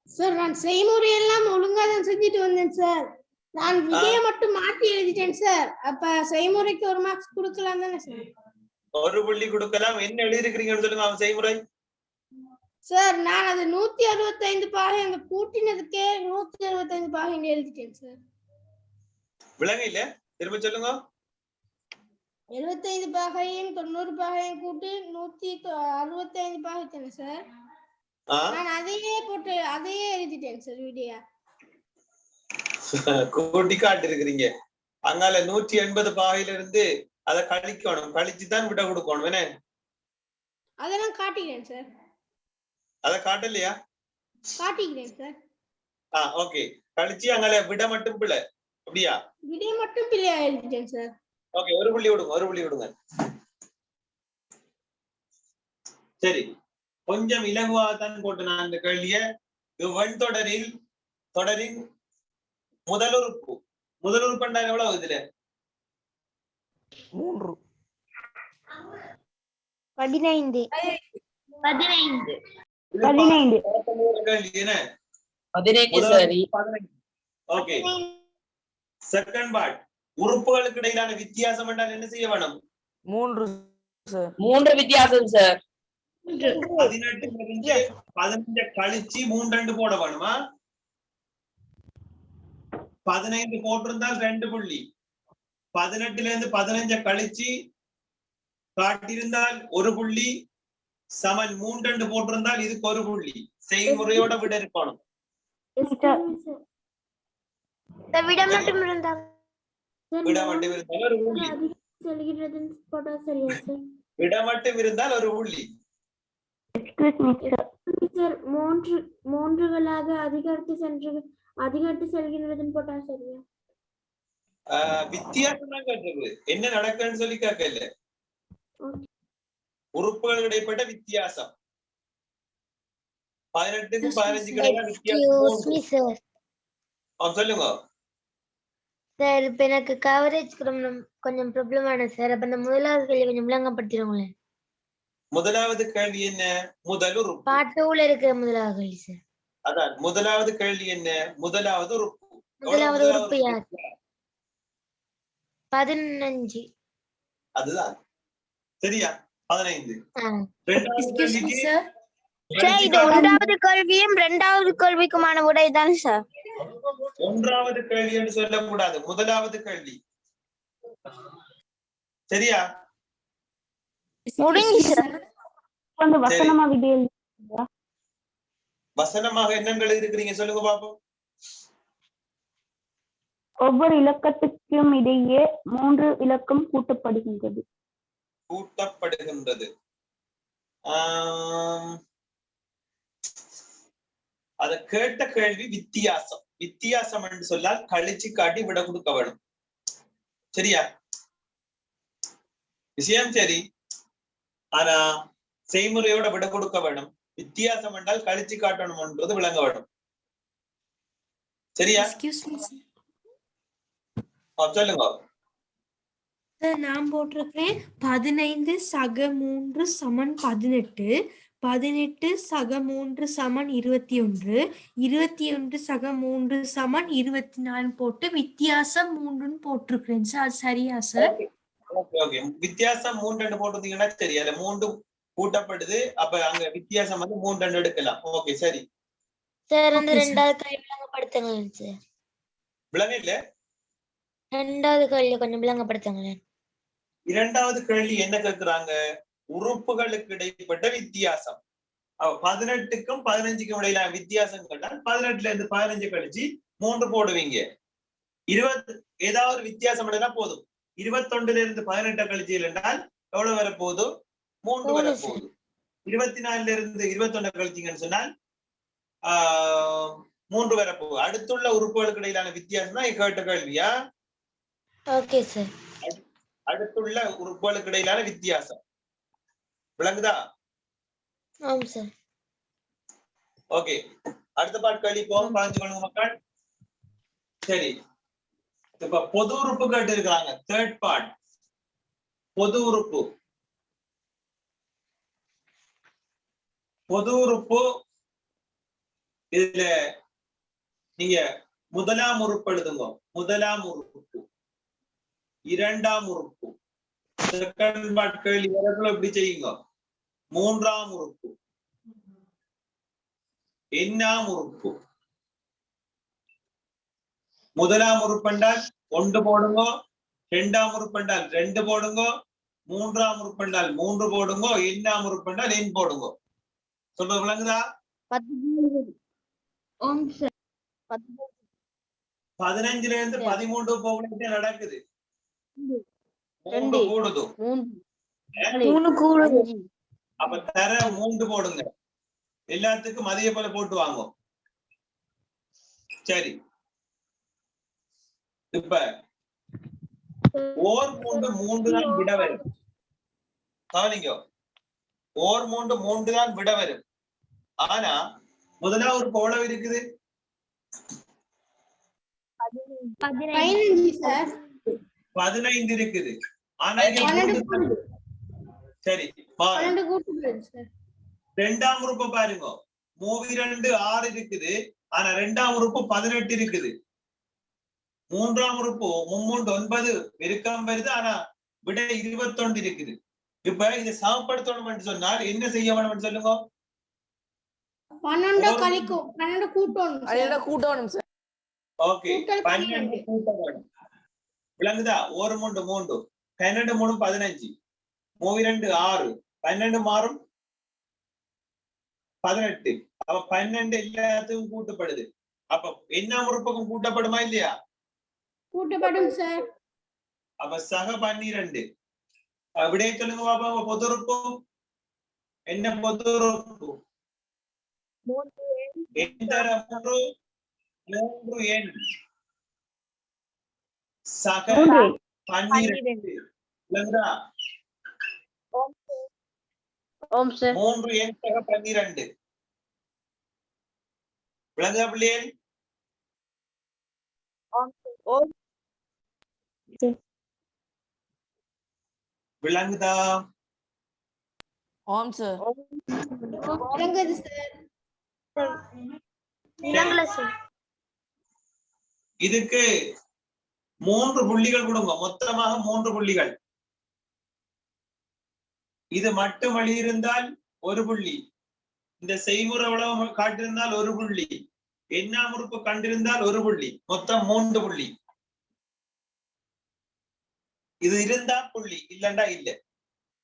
சார் நான் செய்முறையெல்லாம் ஒழுங்கா தான் செஞ்சுட்டு வந்தேன் சார். நான் விடையை மட்டும் மாத்தி எழுதிட்டேன் சார். அப்ப செய்முறைக்கு ஒரு மார்க்ஸ் கொடுக்கலாம் தானே சார்? ஒரு புள்ளி கொடுக்கலாம். என்ன எழுதி இருக்கிறீங்கன்னு சொல்லுங்க. அவன் செய்முறை சார் நான் அது 165 பாகை அந்த கூட்டினதுக்கே 165 பாகை எழுதிட்டேன் சார். விளங்க இல்ல, திரும்ப சொல்லுங்க. 75 பாகையும் 90 பாகையும் கூட்டி 165 பாகை தானே சார்? நான் அதையே எழுதிட்டேன் சார் விடையா. கூட்டி காட்டு இருக்கிறீங்க. அங்கால 180 பாகையில இருந்து அதை கழிக்கணும். கழிச்சுதான் விட கொடுக்கணும். என்ன அதெல்லாம் காட்டிக்கிறேன் சார். அத காட்டலையா? காட்டிக்கிறேன் சார். ஓகே. கழிச்சு அங்கால விட மட்டும் பிள்ளை அப்படியா? விடை மட்டும் பிள்ளையா எழுதிட்டேன் சார். ஓகே, ஒரு புள்ளி விடுங்க, ஒரு புள்ளி விடுங்க. சரி, கொஞ்சம் இலகுவாகத்தான் போட்டு நான் இந்த கேள்விய. தொடரின் முதல் உறுப்பு எவ்வளவு இதுல? 3 15 கேள்வி என்ன? 15 சரி. ஓகே. செகண்ட் பார்ட், உறுப்புகளுக்கு இடையிலான வித்தியாசம் என்றால் என்ன செய்ய வேணும்? 3 சார். 3 வித்தியாசம் சார். 18 கழிச்சு 3 போட வேணுமா? 15 போட்டிருந்தால் 2 புள்ளி. 18 இருந்து 15 கழிச்சு காட்டியிருந்தால் 1 புள்ளி சமன் 3 போட்டிருந்தால் இதுக்கு 1 புள்ளி. செய்முறையோட விட இருக்கணும். விட மட்டும் இருந்தால் விட மட்டும் இருந்தால் 1 புள்ளி. போட்டா சரியா சார்? விட மட்டும் இருந்தால் 1 புள்ளி. சார் மூன்றுகளாக அதிகரித்து செல்கின்றதுன்னு போட்டா சரியா? வித்தியாசம் தான் கேட்டது. என்ன நடக்குன்னு சொல்லி கேட்கல. உறுப்புகள் இடைப்பட்ட வித்தியாசம் 18க்கும் 15க்கும் இடையில வித்தியாசம். சொல்லுங்க சார். இப்ப எனக்கு கவரேஜ் கொஞ்சம் ப்ராப்ளம் ஆன சார். அப்ப இந்த முதலாவது கேள்வி கொஞ்சம் விளங்கப்படுத்திடுங்களேன். முதலாவது கேள்வி என்ன? முதல் உறுப்பு. பார்ட் 2ல இருக்கிற முதலாவது கேள்வி சார். அதான் முதலாவது கேள்வி என்ன? முதலாவது உறுப்பு. முதலாவது உறுப்பு யார்? 15. அதுதான் சரியா? 15. சார் இது ஒன்றாவது கேள்வியும் இரண்டாவது கேள்விக்குமான விடை தான் சார். ஒன்றாவது கேள்வி என்று சொல்லக்கூடாது, முதலாவது கேள்வி. சரியா? முடிஞ்சு சார். வசனமாக என்னங்கள் இருக்கிறீங்க சொல்லுங்க பாப்போம். ஒவ்வொரு இலக்கத்துக்கும் இடையே 3 இலக்கம் கூட்டப்படுகின்றது. அத கேட்ட கேள்வி வித்தியாசம். வித்தியாசம் என்று சொன்னால் கழிச்சு காட்டி விட கொடுக்க வேணும். சரியா? விஷயம் சரி. ஆனா செய்முறையோட விட கொடுக்க வேணும். வித்தியாசம் என்றால் கழிச்சு காட்டணும்ன்றது விளங்க வேணும். சரியா? சொல்லுங்க. நான் போட்டிருக்கிறேன் 15 சக 3 சமன் 18, 18 சக 3 சமன் 21, 21 சக 3 சமன் 24 போட்டு வித்தியாசம் 3 போட்டிருக்கிறேன் சார். அது சரியா சார்? வித்தியாசம் 3 போட்டிருந்தீங்கன்னா சரி. அதுல 3 கூட்டப்படுது. அப்ப அங்க வித்தியாசம் வந்து 3 எடுக்கலாம். ஓகே சரி சார். அந்த இரண்டாவது கேள்வி விளங்கப்படுத்துங்களேன் சார். விளங்க இல்ல? இரண்டாவது கேள்வி கொஞ்சம் விளங்கப்படுத்துங்களேன். இரண்டாவது கேள்வி என்ன கேட்கிறாங்க? உறுப்புகளுக்கு இடைப்பட்ட வித்தியாசம். 18க்கும் 15க்கும் இடையிலான வித்தியாசம் கேட்டால் 18ல இருந்து 15 கழிச்சு 3 போடுவீங்க. 20 ஏதாவது ஒரு வித்தியாசம் போதும். 21ல இருந்து 18 கழிச்சு என்றால் எவ்வளவு வரப்போகுது? 3 வரப்போகுது. 24ல இருந்து 21 கழிச்சிங்கன்னு சொன்னால் 3 வரப்போகுது. அடுத்துள்ள உறுப்புகளுக்கு இடையிலான வித்தியாசம் தான் கேட்ட கேள்வியா? Okay sir. அடுத்துள்ள உறுப்புகளுக்கு இடையிலான வித்தியாசம் விளங்குதா? ஆம் சார். ஓகே, அடுத்த பாட்டு கழிப்போம். பாஞ்சுக்கொள்ளுங்க மக்கள். சரி, இப்ப பொது உறுப்பு கேட்டு இருக்காங்க. தேர்ட் பார்ட் பொது உறுப்பு. பொது உறுப்பு இதுல நீங்க முதலாம் உறுப்பு எழுதுங்க. முதலாம் உறுப்பு, இரண்டாம் உறுப்பு, செகண்ட் பார்ட் கேள்வி வரக்குள்ள எப்படி செய்யுங்க. மூன்றாம் உறுப்பு, எண்ணாம் உறுப்பு. முதலாம் உறுப்பென்றால் 1 போடுங்க, இரண்டாம் உறுப்பென்றால் 2 போடுங்க, மூன்றாம் உறுப்பென்றால் 3 போடுங்க, எண்ணாம் உறுப்பென்றால் n போடுங்க. சொல்றது விளங்குதா? 15ல இருந்து 13 போகணும் நடக்குது. 3 கூடுது. அப்ப தர 3 போடுங்க. எல்லாத்துக்கும் மதிய போல போட்டு வாங்க. சரி, இப்ப ஓர் 3 தான் விட வரும். கவனிங்க, ஓர் 3 தான் விட வரும். ஆனா முதலாவது ஒரு எவ்வளவு இருக்குது? 15 சார். 15 இருக்குது. ஆனா இங்க 12 சரி பாருங்க. 12 கூட்டுறது சார். இரண்டாம் உறுப்பு பாருங்க. 3 6 இருக்குது. ஆனா இரண்டாம் உறுப்பு 18 இருக்குது. மூன்றாம் உறுப்பு 3 9 பெருக்கம் வருது. ஆனா விட 21 இருக்குது. இப்ப இதை சமப்படுத்தணும் சொன்னால் என்ன செய்ய வேணும் சொல்லுங்க. 12 கழிக்கும் 12 கூட்டணும் அதோட சார். கூட்டணும் சார். ஓகே, 12 கூட்ட வேணும். விளங்குதா? 1 3 3 12 3 15 3 6 12 மாறும் 18. அப்ப 12 எல்லாத்துக்கும் கூட்டப்படுது. அப்ப என்ன உறுப்புக்கும் கூட்டப்படுமா இல்லையா? கூட்டப்படும் சார். அப்ப சக 12. அப்படியே சொல்லுங்க பாப்பா. பொது உறுப்பு என்ன? பொது உறுப்பு சக 12. விளங்குதா? 3 n சக 12. விளங்குதா பிள்ளைகள்? விளங்குதா? ஆம் சார். விளங்குது சார். இதுக்கு 3 புள்ளிகள் கொடுங்க. மொத்தமாக 3 புள்ளிகள். இது மட்டும் வழி இருந்தால் 1 புள்ளி. இந்த செய்முறை உளவு காட்டிருந்தால் 1 புள்ளி. எண்ணாம் உறுப்பு கண்டிருந்தால் 1 புள்ளி. மொத்தம் 3 புள்ளி. இது இருந்தா புள்ளி, இல்லண்டா இல்ல.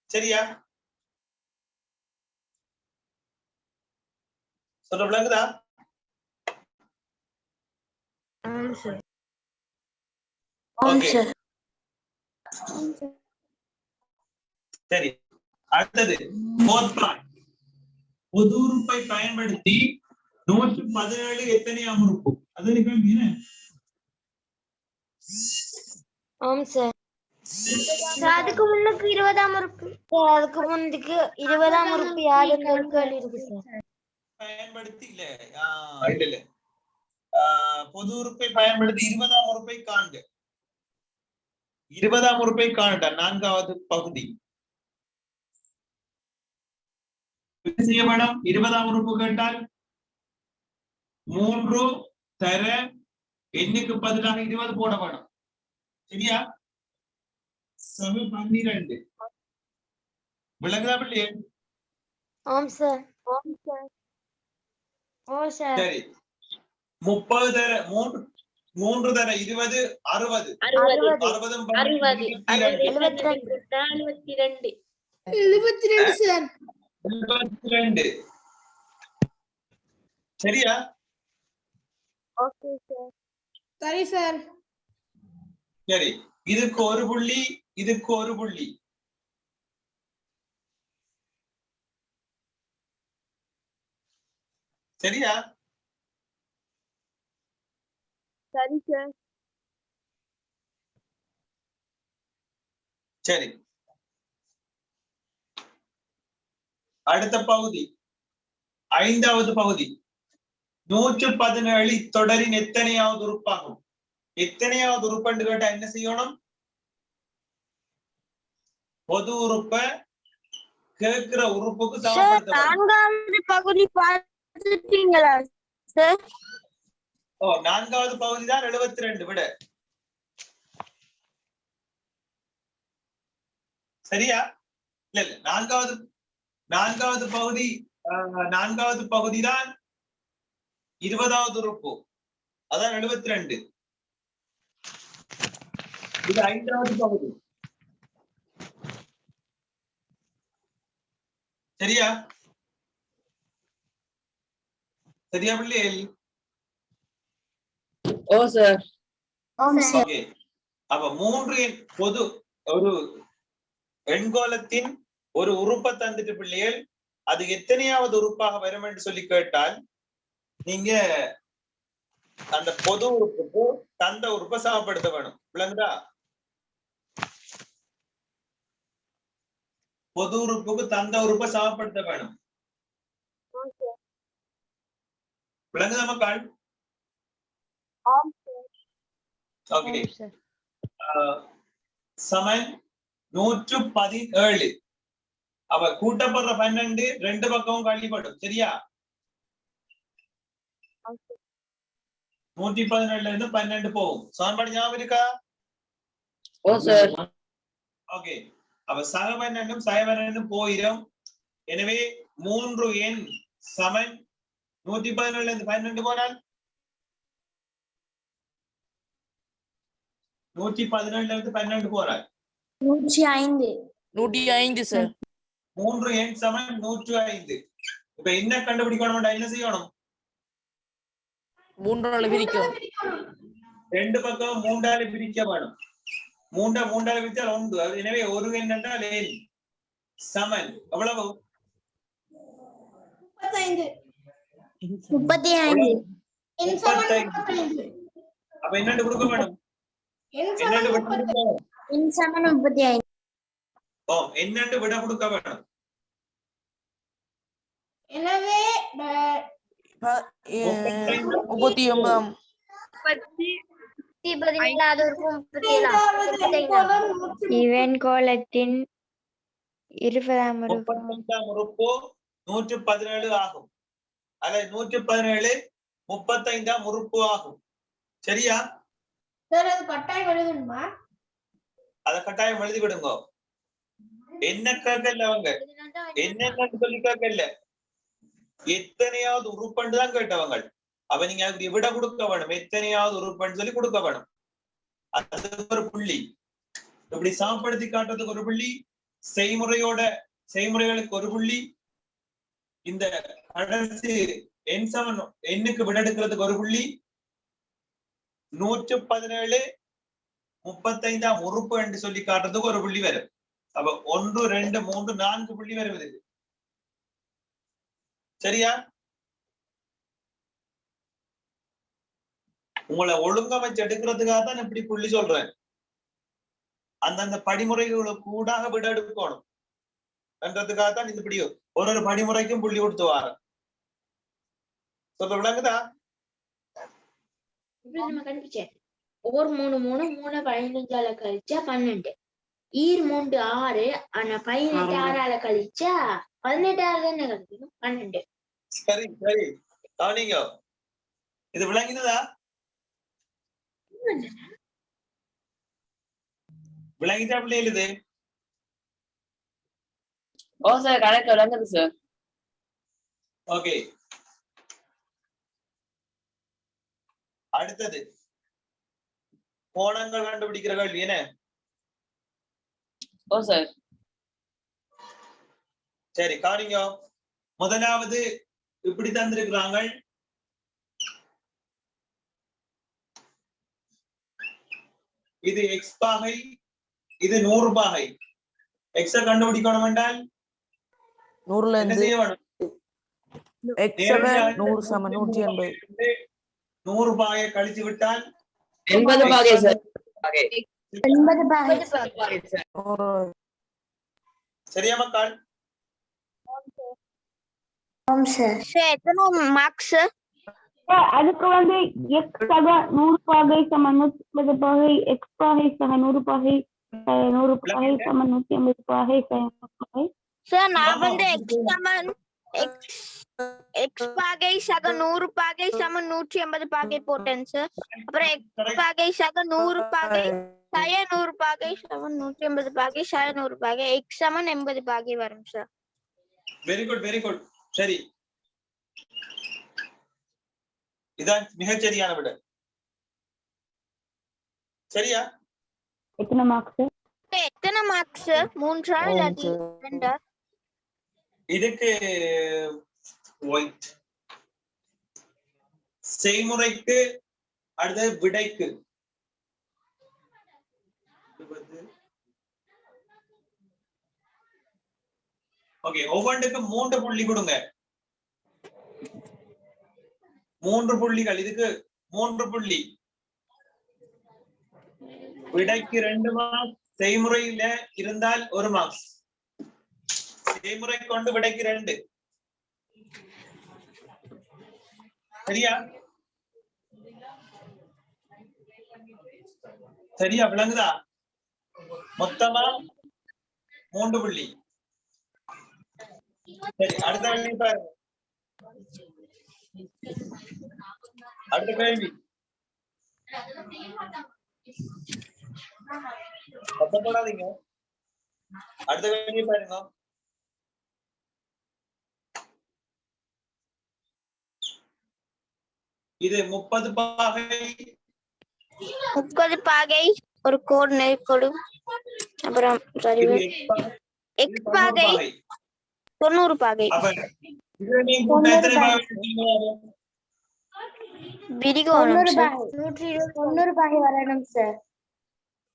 சரியா? சொல்ற விளங்குதா? ஓகே, சரி. அடுத்தது பொது உறுப்பை பயன்படுத்தி 117 எத்தனையாம் உறுப்பு? அது கேள்வி என்ன? அதுக்கு முன்னுக்கு 20ஆம் உறுப்பு. அதுக்கு முன்னுக்கு 20ஆம் உறுப்பு யாருன்னு ஒரு கேள்வி இருக்கு சார். பயன்படுத்தி இல்ல இல்ல பொது உறுப்பை பயன்படுத்தி 20ஆம் உறுப்பை காண்க. 20ஆம் உறுப்பை காண்க. 4வது பகுதி என்ன செய்ய வேணும்? 20ஆம் உறுப்பு கேட்டால் 3 தர எண்ணுக்கு பதிலாக 20 போட வேணும். சரியா? சம 12. விளங்குதா பிள்ளையே? ஆம் சார். சரி, 30 தர 3 தர 20 60. 72 சார். 72. சரியா? Okay sir. சரி சார். சரி, இதுக்கு 1 புள்ளி, இதுக்கு 1 புள்ளி. சரியா? சரி சார். சரி, அடுத்த பகுதி 5வது பகுதி. 117 இத்தொடரின் எத்தனையாவது உறுப்பாகும்? எத்தனையாவது உறுப்பு கேட்டா என்ன செய்யணும்? பொது உறுப்பை கேட்கிற உறுப்புக்கு சார் சமப்படுத்த வேணும். நான்காவது பகுதி பார்த்துட்டீங்களா சார்? ஓ, நான்காவது பகுதி தான் 72 விட. சரியா? இல்ல இல்ல, நான்காவது பகுதி நான்காவது பகுதி தான் 20வது உறுப்பு, அதான் 72. இது 5வது பகுதி. சரியா? சரியா பிள்ளைகள்? ஓ சார். ஓகே. அப்ப 3 பொது ஒரு எண்கோளத்தின் ஒரு உறுப்பை தந்துட்டு பிள்ளைகள் அது எத்தனையாவது உறுப்பாக வரும் என்று சொல்லி கேட்டால் நீங்க அந்த பொது உறுப்புக்கு தந்த உறுப்பை சமப்படுத்த வேணும். விளங்குதா? பொது உறுப்புக்கு தந்த உறுப்பை சமப்படுத்த வேணும். விளங்குதா மக்கள்? ஓகே. சமன் 117. அவ கூட்டப்படுற 12 ரெண்டு பக்கமும் கழிப்படும். சரியா? 117 இருந்து 12 போகும். சமன்பாடு ஞாபகம் இருக்கா? ஓ சார். ஓகே. அப்ப சக 12 சக 12 போயிடும். எனவே 3 எண் சமன் 117 இருந்து 12 போனால் 117 இருந்து 12 போறாள் 105 சார். 3 எண் சமன் 105. இப்ப என்ன கண்டுபிடிக்கணும்? என்ன செய்யணும்? 3 பிரிக்கும். ரெண்டு பக்கம் 3ஆல பிரிக்க வேணும். 3ஆல பிரித்தால் 1. எனவே ஒரு எண் என்றால் எண் சமன் எவ்வளவு? 35. 35. அப்ப என்னண்டு கொடுக்க வேணும்? என்னண்டு விட கொடுக்க வேணும்? ஓ, என்னண்டு விட கொடுக்க வேணும்? எனவே 39 இவன் கோலத்தின் 20ஆம் உறுப்பு 35ஆம் உறுப்பு 117 ஆகும். அல்ல 117 35ஆம் உறுப்பு ஆகும். சரியா? சார் அது கட்டாயம் எழுதணுமா? அத கட்டாயம் எழுதி விடுங்க. என்ன கேட்கல அவங்க, என்னன்னு சொல்லி கேட்கல, எத்தனையாவது உறுப்புன்னு தான் கேட்டவங்க. அப்ப நீங்க அதுக்கு விட கொடுக்க வேணும். எத்தனையாவது உறுப்புன்னு சொல்லி கொடுக்க வேணும். அது ஒரு புள்ளி. இப்படி சமப்படுத்தி காட்டுறதுக்கு ஒரு புள்ளி, செய்முறைகளுக்கு ஒரு புள்ளி, இந்த கடைசி எண் சமன் எண்ணுக்கு விட எடுக்கிறதுக்கு ஒரு புள்ளி, 117 35ஆம் உறுப்பு என்று சொல்லி காட்டுறதுக்கு ஒரு புள்ளி வரும். அப்ப 1 2 3 4 புள்ளி வரும் இதுக்கு. சரியா? உங்களை ஒழுங்கமைச்சு எடுக்கிறதுக்காக தான் இப்படி புள்ளி சொல்றேன். அந்தந்த படிமுறைகளுக்கு கூடாக விட எடுக்கணும் என்றதுக்காக தான் இந்த இப்படி ஒரு படிமுறைக்கும் புள்ளி கொடுத்து வார சொல்ற. விளங்குதா? ஒவ்வொரு 3 3 3 15ஆல கழிச்சா 12. 3 6 ஆனா 18 6ஆல கழிச்சா 18 தானே கிடைக்கும். 12. சரி சரி, கவனிங்க. இது விளங்கினதா? விளங்கிட்டா பிள்ளைகள்? இது ஓ சார், கணக்கு விளங்குது சார். ஓகே. அடுத்தது கோணங்கள் கண்டுபிடிக்கிற கேள்வி என்ன? ஓ சார். சரி, கவனிங்க. முதலாவது இப்படி தந்திருக்கிறாங்க. இது எக்ஸ் பாகை, இது 100 பாகை. எக்ஸ கண்டுபிடிக்கணும் என்றால் 100ல என்ன இருந்து செய்ய வேணும்? x 100 சமம் 180. 100 பாகையை கழிச்சு விட்டால் 80 பாகை சார். 80 பாகை. சரியா மக்கள்? சார் எத்தனை மார்க்ஸ்? அதுக்கு வந்து x சக 100 பாகை சமம் 130 பாகை, x பாகை சக 100 பாகை 100 பாகை சமம் 180 பாகை, சார் நான் வந்து எக்ஸ் சமன் எக்ஸ் பாகை சக 100 பாகை சமன் 180 பாகை போட்டேன் சார். அப்புறம் எக்ஸ் பாகை சக 100 பாகை சய 100 பாகை சமன் 180 பாகை சய 100 பாகை எக்ஸ் சமன் 80 பாகை வரும் sir. Very good very good. சரி, இதான் மிகச்சரியான விட. சரியா? எத்தனை மார்க்ஸ்? எத்தனை மார்க்ஸ்? 3 இல்லாட்டி 2? இதுக்கு ஒயிட் செய்முறைக்கு அடுத்த விடைக்கு ஓகே, ஒவ்வொன்றுக்கு 3 புள்ளி கொடுங்க. 3 புள்ளிகள். இதுக்கு 3 புள்ளி, விடைக்கு 2 மார்க்ஸ், செய்முறையில இருந்தால் 1 மார்க்ஸ். செய்முறை கொண்டு விடைக்கு 2. சரியா? சரியா விளங்குதா? மொத்தமா 3 புள்ளி. சரி, அடுத்த கேள்வி பாருங்க. அடுத்த கேள்வி போடாதீங்க. அடுத்த கேள்வி பாருங்க. இது 30 பாகை. 30 பாகை ஒரு கோடு நெருக்கோடு. அப்புறம் சாரி எக்ஸ் பாகை 90 பாகை. விரிகோணம் 120 பாகை வரணும் சார்.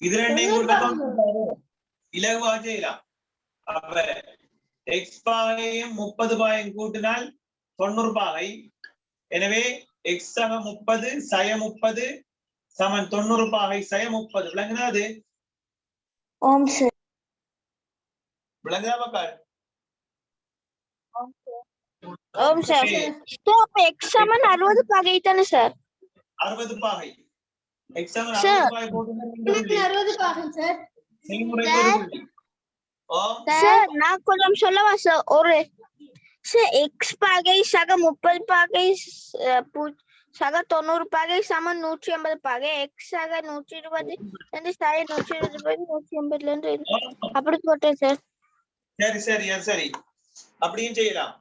இது ரெண்டையும் இலகுவா செய்யலாம். அப்ப எக்ஸ் பாகையும் 30 பாகையும் கூட்டினால் 90 பாகை. எனவே எக்ஸ் சக 30 சய 30 சமன் 90 பாகை சய 30. விளங்குதா? அது ஓம் சார். விளங்குதா மக்கள்? ஓம் சார். ஸ்டாப் எக்ஸ் சமன் 60 பாகை தானே சார்? 60 பாகை. எக்ஸ் சமன் Sir. 60 பாகை போட்டுனா 60 பாகை சார். செய்முறைக்கு 1 புள்ளி. சார் நான் கொஞ்சம் சொல்லவா சார்? ஒரு சார் எக்ஸ் பாகை சக 30 பாகை சக 90 பாகை சமன் 180 பாகை எக்ஸ் சக 120 இருந்து சய 120 பாகை 180 இருந்து அப்படி போட்டேன் சார். சரி சரி சரி, அப்படியும் செய்யலாம்.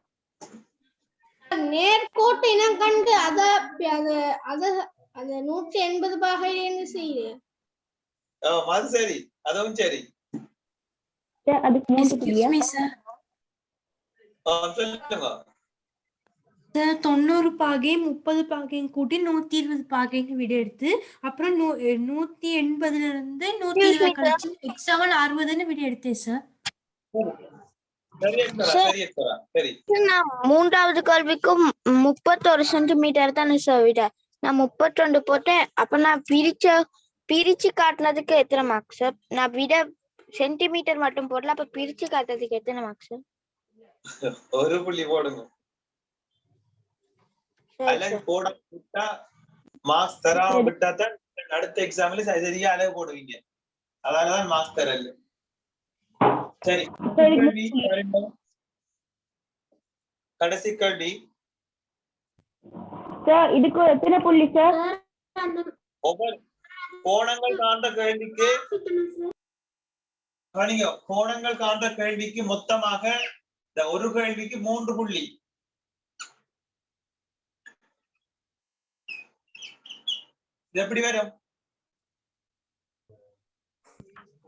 நேர்கோட்டு இனம் கண்டு அத 180 பாகை என்ன செய்யுது? அது சரி, அதுவும் சரி. அதுக்கு 3 புள்ளியா? சொல்லுங்க. சார் 90 பாகை 30 பாகையும் கூட்டி 120 பாகைன்னு விட எடுத்து அப்புறம் 180 இருந்து 120 கழிச்சு எக்ஸ் சமன் 60ன்னு விட எடுத்தேன் சார். சரி, நான் 3வது கேள்விக்கும் 31 சென்டிமீட்டர் தானே சார் விட. நான் 32 போட்டேன். அப்ப நான் பிரிச்சு காட்டினதுக்கு எத்தனை மார்க் சார்? நான் விட சென்டிமீட்டர் மட்டும் போடல. அப்ப பிரிச்சு காட்டுறதுக்கு எத்தனை மார்க் சார்? 1 புள்ளி போடுங்க. அழகு போட விட்டா மார்க்ஸ் தராம விட்டா தான் அடுத்த எக்ஸாம்ல சரியா அழகு போடுவீங்க. அதனாலதான் மார்க்ஸ் தரல. சரி, கடைசி கேள்வி. சார் இதுக்கு எத்தனை புள்ளி சார்? ஒவ்வொரு கோணங்கள் காண்ற கேள்விக்கு கோணங்கள் காண்ற கேள்விக்கு மொத்தமாக இந்த ஒரு கேள்விக்கு 3 புள்ளி. இது எப்படி வரும்?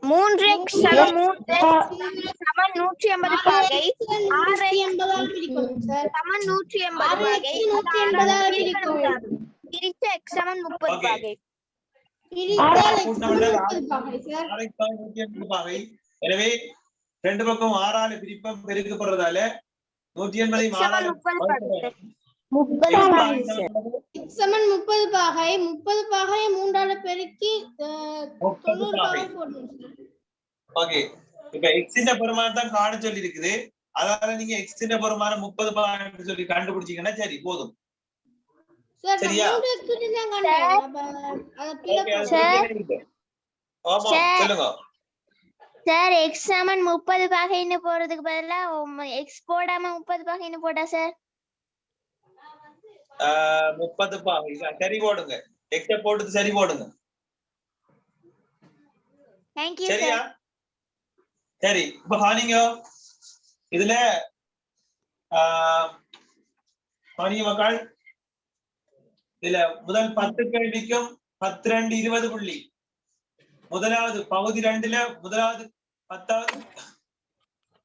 3x சமம் 3x சமன் 180 பாகை 180 ஆல் பிரிக்கணும் சார். சமன் 180 பாகை 180 ஆல் பிரிக்கணும். பிரிச்சு x சமன் 30 பாகை. பிரித்தால் x சமன் 30 பாகை சார். 180 பாகை. எனவே ரெண்டு பக்கம் 6 ஆல பிரிப்பம் பெருக்கப்படுறதால 180 x சமன் 30 பாகை. 30 பாகை சார். x சமன் 30 பாகை 30 பாகையை 3 ஆல பெருக்கி 90 பாகை போடணும் சார். ஓகே, இப்ப x இன் பெருமானம் தான் காண சொல்லி இருக்குது. அதால நீங்க x இன் பெருமானம் 30 பாகை சொல்லி கண்டுபிடிச்சீங்கன்னா சரி போதும். சார் சரியா? 3x தான் கண்டேன். அப்ப அத பிளக்க ஆமா, சொல்லுங்க. சார் எக்ஸ் சமன் 30 பாகைன்னு போறதுக்கு பதிலா எக்ஸ் போடாம 30 பாகைன்னு போட்டா சார் 30 பாகை சரி போடுங்க. எக்ஸ போட்டு சரி போடுங்க. தேங்க்யூ சரியா? சார். சரி இப்ப பாருங்க இதுல பாருங்க மக்கள், இதுல முதல் 10 கேள்விக்கும் 10 2 20 புள்ளி. முதலாவது பகுதி 2ல முதலாவது 10வது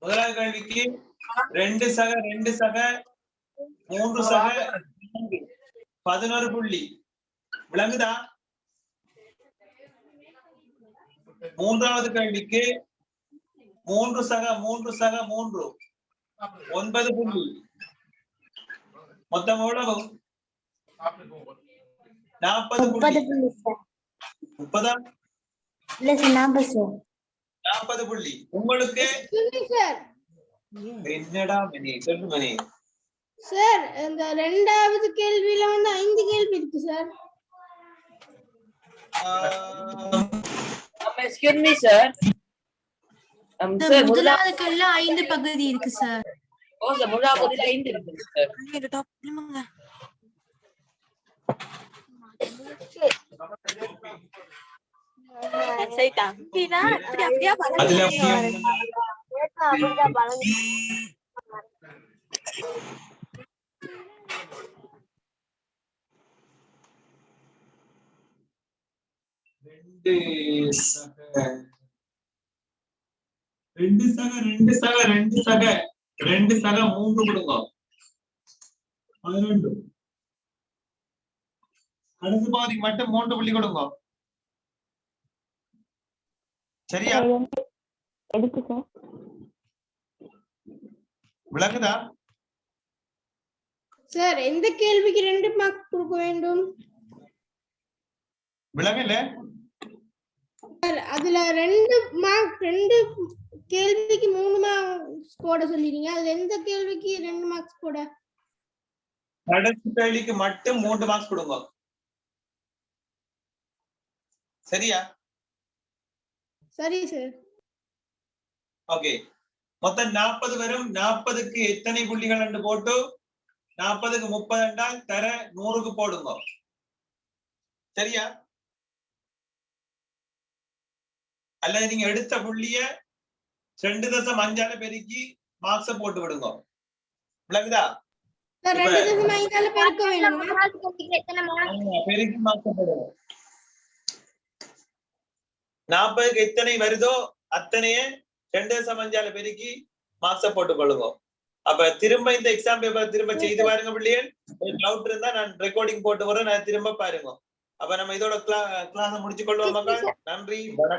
முதலாவது கேள்விக்கு 2 சக 2 சக 3 சக 11 புள்ளி. விளங்குதா? மூன்றாவது கேள்விக்கு 3 சக 3 சக 3 9 புள்ளி. மொத்தம் எவ்வளவு? 40 புள்ளி. 30 இல்ல சார் 40 சார். 40 புள்ளி. உங்களுக்கு சார் என்னடா மணி சொல்லு மணி. சார் இந்த ரெண்டாவது கேள்வியில வந்து 5 கேள்வி இருக்கு sir. Excuse me sir. Sir முதலாவது கல்ல 5 பகுதி இருக்கு சார். ஓ சார் முதலாவது பகுதியில 5 இருக்கு சார். அதுல ரெண்டு சக 3 கொடுங்க. 11. கடைசி பாதிக்கு மட்டும் 3 புள்ளி கொடுங்க. சரியா? எதுக்கு சார்? விளக்குதா? சார் எந்த கேள்விக்கு 2 மார்க் கொடுக்க வேண்டும்? விளங்கல? சார் அதுல 2 மார்க் 2 கேள்விக்கு 3 மார்க்ஸ் போட சொல்லிருங்க. அதுல எந்த கேள்விக்கு 2 மார்க்ஸ் போட? கடைசி கேள்விக்கு மட்டும் 3 மார்க்ஸ் கொடுங்க. சரியா? சரி சார். ஓகே. மொத்தம் 40 வரும். 40க்கு எத்தனை புள்ளிகள் என்று போட்டு 40க்கு 30 என்றால் தர 100க்கு போடுங்க. சரியா? அல்லது நீங்க எடுத்த புள்ளிய 2.5 பெருக்கி மார்க்ஸ போட்டு விடுங்க. விளங்குதா? சார் 2.5 பெருக்க வேணுமா? பெருக்கி மார்க்ஸ போடுங்க. 40க்கு எத்தனை வருதோ அத்தனையே 2.5 பெருக்கி மார்க்ஸ போட்டுக் கொள்ளுங்க. அப்ப திரும்ப இந்த எக்ஸாம் பேப்பர் திரும்ப செய்து பாருங்க பிள்ளைகள். ஒரு டவுட் இருந்தா நான் ரெக்கார்டிங் போட்டு வரேன், நான் திரும்ப பாருங்க. அப்ப நம்ம இதோட கிளாஸ் முடிச்சு கொள்வோம் மக்கள். நன்றி.